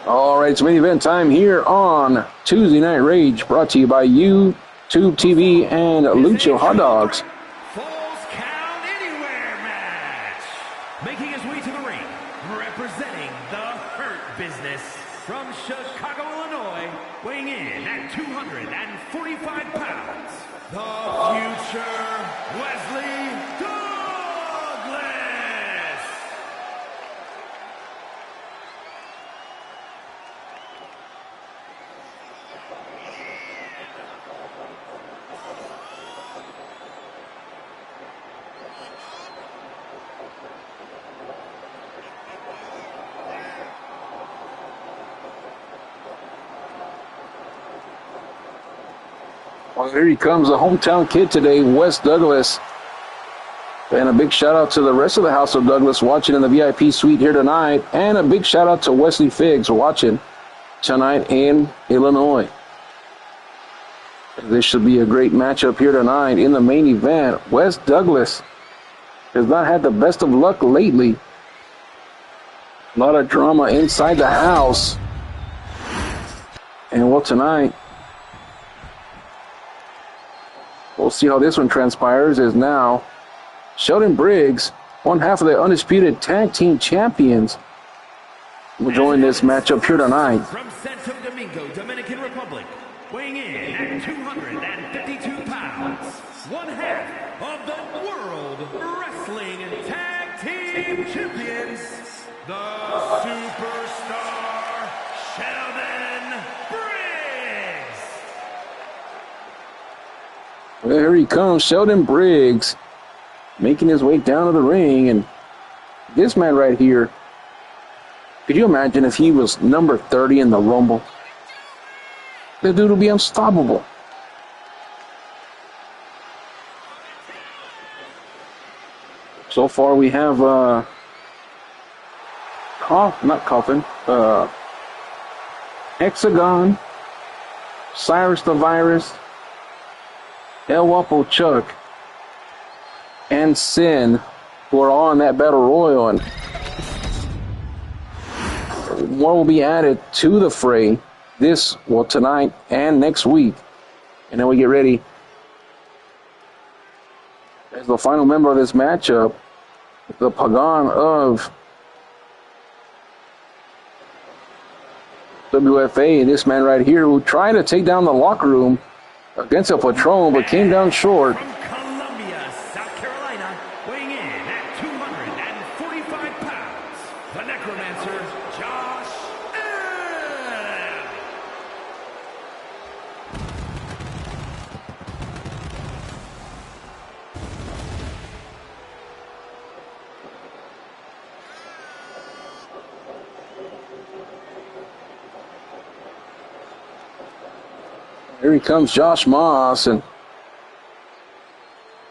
S1: All right, it's main event time here on Tuesday Night Rage, brought to you by YouTube TV and Lucha Hot Dogs.
S2: Falls Count Anywhere match. Making his way to the ring, representing the Hurt Business from Chicago, Illinois, weighing in at 245 pounds, the future Wesley Douglas.
S1: Well, here he comes, the hometown kid today, Wes Douglas. And a big shout out to the rest of the House of Douglas watching in the VIP suite here tonight. And a big shout out to Wesley Figs watching tonight in Illinois. This should be a great matchup here tonight in the main event. Wes Douglas has not had the best of luck lately. A lot of drama inside the house. And well, tonight, we'll see how this one transpires. Is now Sheldon Briggs, one half of the undisputed tag team champions, will join this matchup here tonight.
S2: From Santo Domingo, Dominican Republic, weighing in at 252 pounds, one half of the World Wrestling Tag Team Champions, the Superstar Sheldon Briggs.
S1: Well, here he comes, Sheldon Briggs, making his way down to the ring. And this man right here, could you imagine if he was number 30 in the Rumble? The dude would be unstoppable. So far we have Hexagon, Cyrus the Virus, El Wapo Chuck, and Sin, who are all in that battle royal, and more will be added to the fray tonight and next week. And then we get ready as the final member of this matchup, the Pagan of WFA, and this man right here who tried to take down the locker room against a Patron but came down short.
S2: From Columbia, South Carolina, weighing in at 245 pounds, the Necromancer, Josh Allen.
S1: Here he comes, Josh Moss, and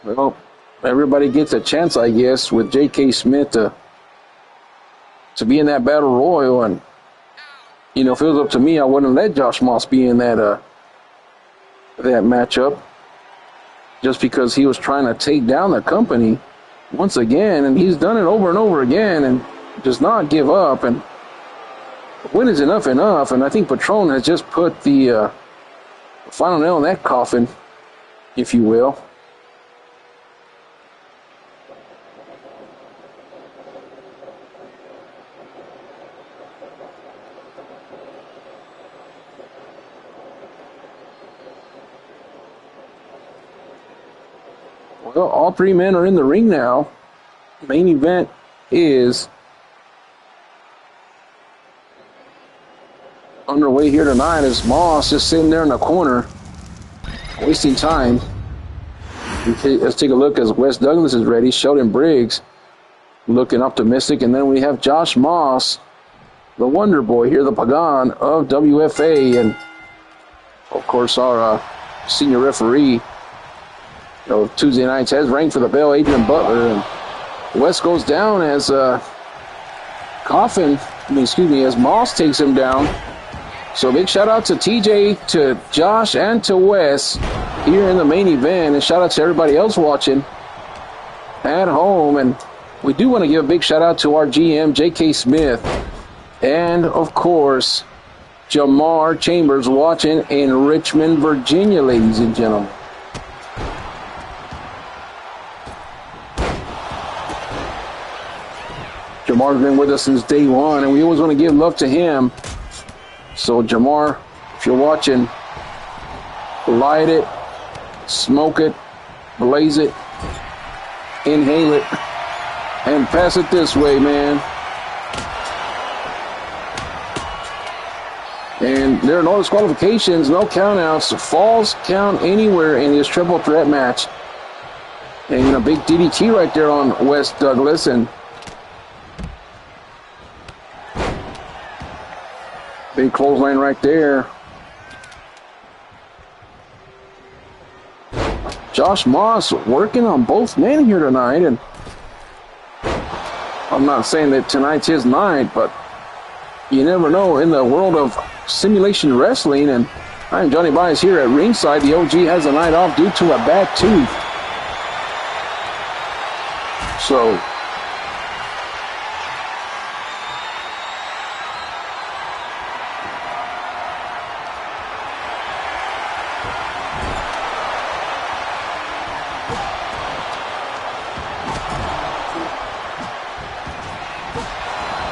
S1: well, everybody gets a chance, I guess, with J.K. Smith to be in that battle royal. And you know, if it was up to me, I wouldn't let Josh Moss be in that matchup, just because he was trying to take down the company once again, and he's done it over and over again, and does not give up. And when is enough? And I think Patron has just put the final nail in that coffin, if you will. Well, all three men are in the ring now. Main event is underway here tonight as Moss just sitting there in the corner, wasting time. Let's take a look as Wes Douglas is ready. Sheldon Briggs looking optimistic. And then we have Josh Moss, the Wonder Boy here, the Pagan of WFA. And, of course, our senior referee of Tuesday nights has rang for the bell, Adrian Butler. And Wes goes down as as Moss takes him down. So big shout out to TJ, to Josh, and to Wes here in the main event. And shout out to everybody else watching at home. And we do want to give a big shout out to our GM, J.K. Smith. And, of course, Jamar Chambers watching in Richmond, Virginia, ladies and gentlemen. Jamar's been with us since day one, and we always want to give love to him. So, Jamar, if you're watching, light it, smoke it, blaze it, inhale it, and pass it this way, man. And there are no disqualifications, no countouts. Falls count anywhere in this triple threat match. And a big DDT right there on Wes Douglas. And big clothesline right there. Josh Moss working on both men here tonight. And I'm not saying that tonight's his night, but you never know in the world of simulation wrestling. And I'm Johnny Bias here at ringside. The OG has a night off due to a bad tooth. So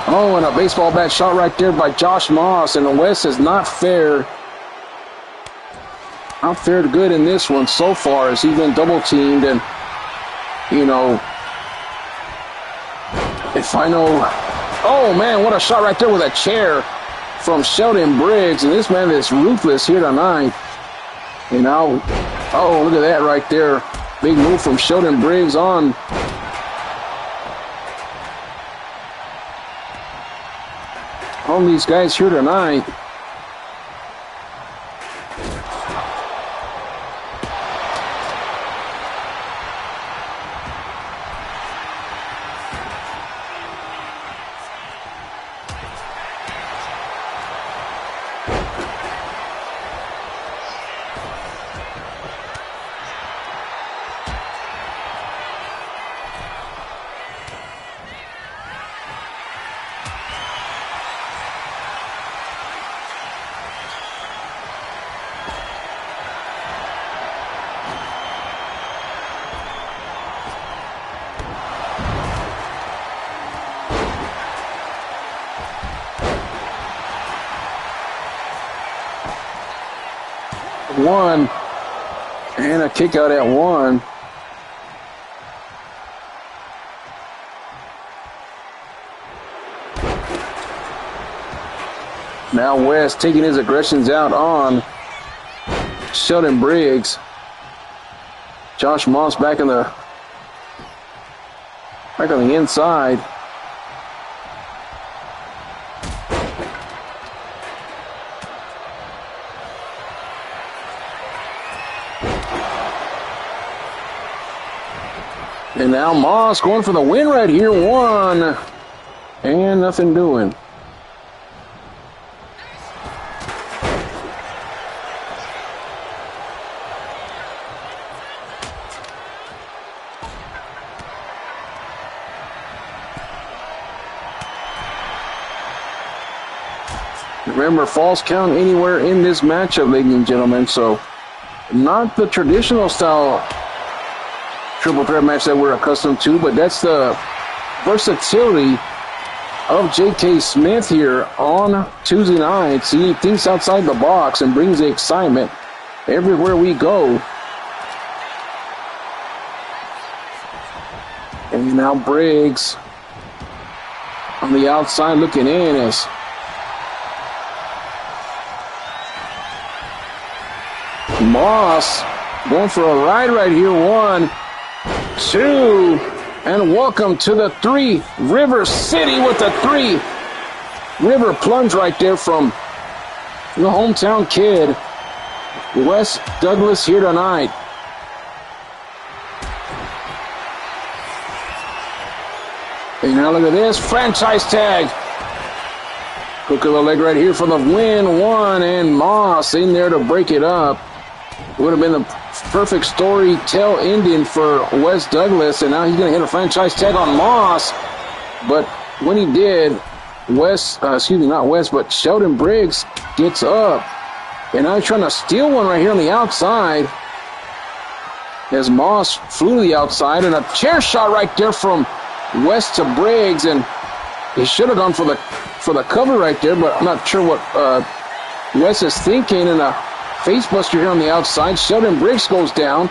S1: oh, and a baseball bat shot right there by Josh Moss, and the West is not fared good in this one so far, as he's been double teamed. And you know, if I know, oh man, what a shot right there with a chair from Sheldon Briggs, and this man is ruthless here tonight. And now, oh, look at that right there, big move from Sheldon Briggs on these guys here tonight. One and a kick out at one. Now West taking his aggressions out on Sheldon Briggs. Josh Moss back on the inside. And now Moss going for the win right here. One. And nothing doing. Remember, false count anywhere in this matchup, ladies and gentlemen. So not the traditional style triple threat match that we're accustomed to, but that's the versatility of J.K. Smith here on Tuesday nights. He thinks outside the box and brings the excitement everywhere we go. And now Briggs on the outside looking in as Moss going for a ride right here. One, two, and welcome to the Three River City with the Three River plunge right there from the hometown kid, Wes Douglas, here tonight. And now look at this, franchise tag. Hook of the leg right here for the win. One, and Moss in there to break it up. Would have been the perfect story-tell ending for Wes Douglas, and now he's going to hit a franchise tag on Moss. But when he did, but Sheldon Briggs gets up. And now he's trying to steal one right here on the outside as Moss flew to the outside, and a chair shot right there from West to Briggs, and he should have gone for the cover right there, but I'm not sure what Wes is thinking, and a facebuster here on the outside. Sheldon Briggs goes down.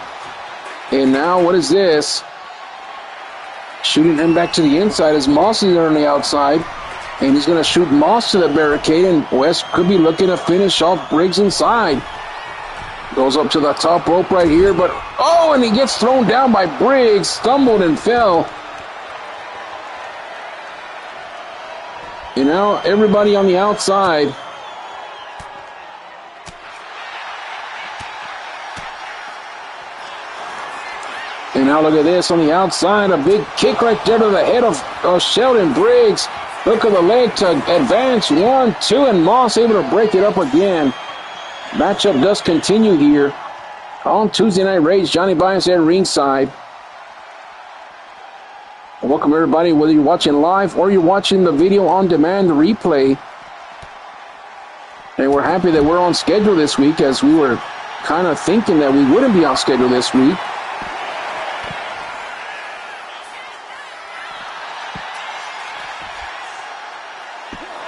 S1: And now what is this? Shooting him back to the inside as Moss is there on the outside. And he's going to shoot Moss to the barricade, and West could be looking to finish off Briggs inside. Goes up to the top rope right here, but oh, and he gets thrown down by Briggs. Stumbled and fell. You know, everybody on the outside. And now look at this on the outside. A big kick right there to the head of Sheldon Briggs. Hook of the leg to advance. 1, 2, and Moss able to break it up again. Matchup does continue here on Tuesday Night Rage. Johnny Bias at ringside. Welcome, everybody, whether you're watching live or you're watching the video on demand replay. And we're happy that we're on schedule this week, as we were kind of thinking that we wouldn't be on schedule this week.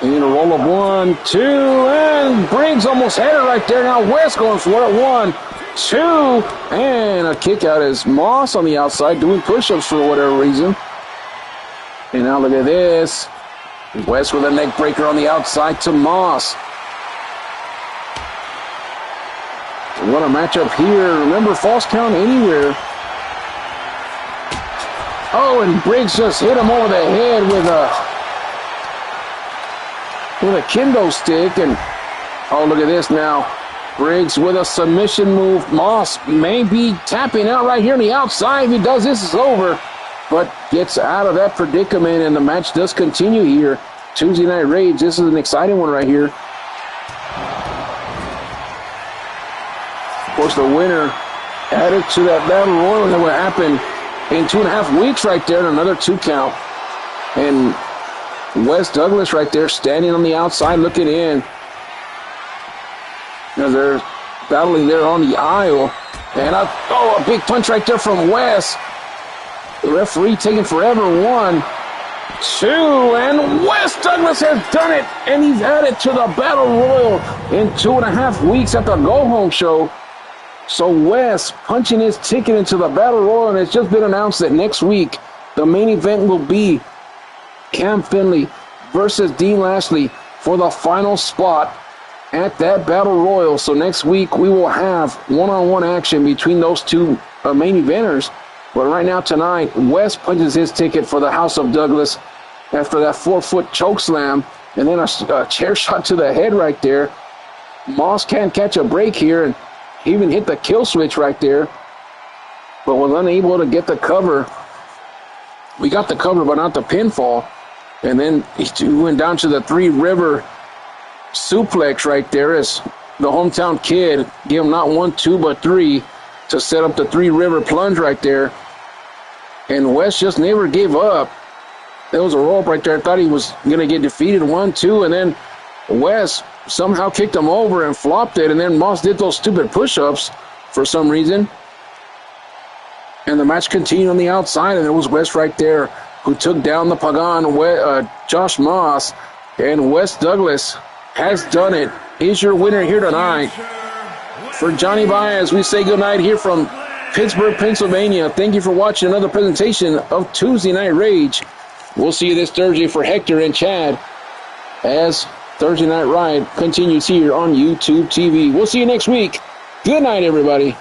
S1: And a roll of 1, 2, and Briggs almost had it right there. Now West going for it. 1, 2, and a kick out as Moss on the outside doing push-ups for whatever reason. And now look at this. West with a neck breaker on the outside to Moss. What a matchup here. Remember, false count anywhere. Oh, and Briggs just hit him over the head with a kendo stick. And oh, look at this now. Briggs with a submission move. Moss may be tapping out right here on the outside. If he does, this is over. But gets out of that predicament, and the match does continue here. Tuesday Night Rage. This is an exciting one right here. Of course, the winner added to that battle royal that would happen in 2.5 weeks right there, and another 2 count. And Wes Douglas right there standing on the outside looking in. As they're battling there on the aisle. And a big punch right there from Wes. The referee taking forever. 1, 2, and Wes Douglas has done it. And he's added to the battle royal in 2.5 weeks at the go-home show. So Wes punching his ticket into the battle royal, and it's just been announced that next week the main event will be Cam Finley versus Dean Lashley for the final spot at that battle royal. So next week we will have one-on-one action between those two main eventers. But right now tonight, Wes punches his ticket for the House of Douglas after that 4-foot choke slam, and then a chair shot to the head right there. Moss can't catch a break here, and he even hit the kill switch right there, but was unable to get the cover. We got the cover, but not the pinfall. And then he went down to the Three River suplex right there as the hometown kid gave him not 1, 2, but 3 to set up the Three River plunge right there. And Wes just never gave up. There was a roll up right there. I thought he was going to get defeated 1, 2, and then Wes somehow kicked him over and flopped it, and then Moss did those stupid push-ups for some reason. And the match continued on the outside, and it was Wes right there who took down the Pagan, Josh Moss. And Wes Douglas has done it. He's your winner here tonight. For Johnny Baez, we say goodnight here from Pittsburgh, Pennsylvania. Thank you for watching another presentation of Tuesday Night Rage. We'll see you this Thursday for Hector and Chad as Thursday Night Ride continues here on YouTube TV. We'll see you next week. Good night, everybody.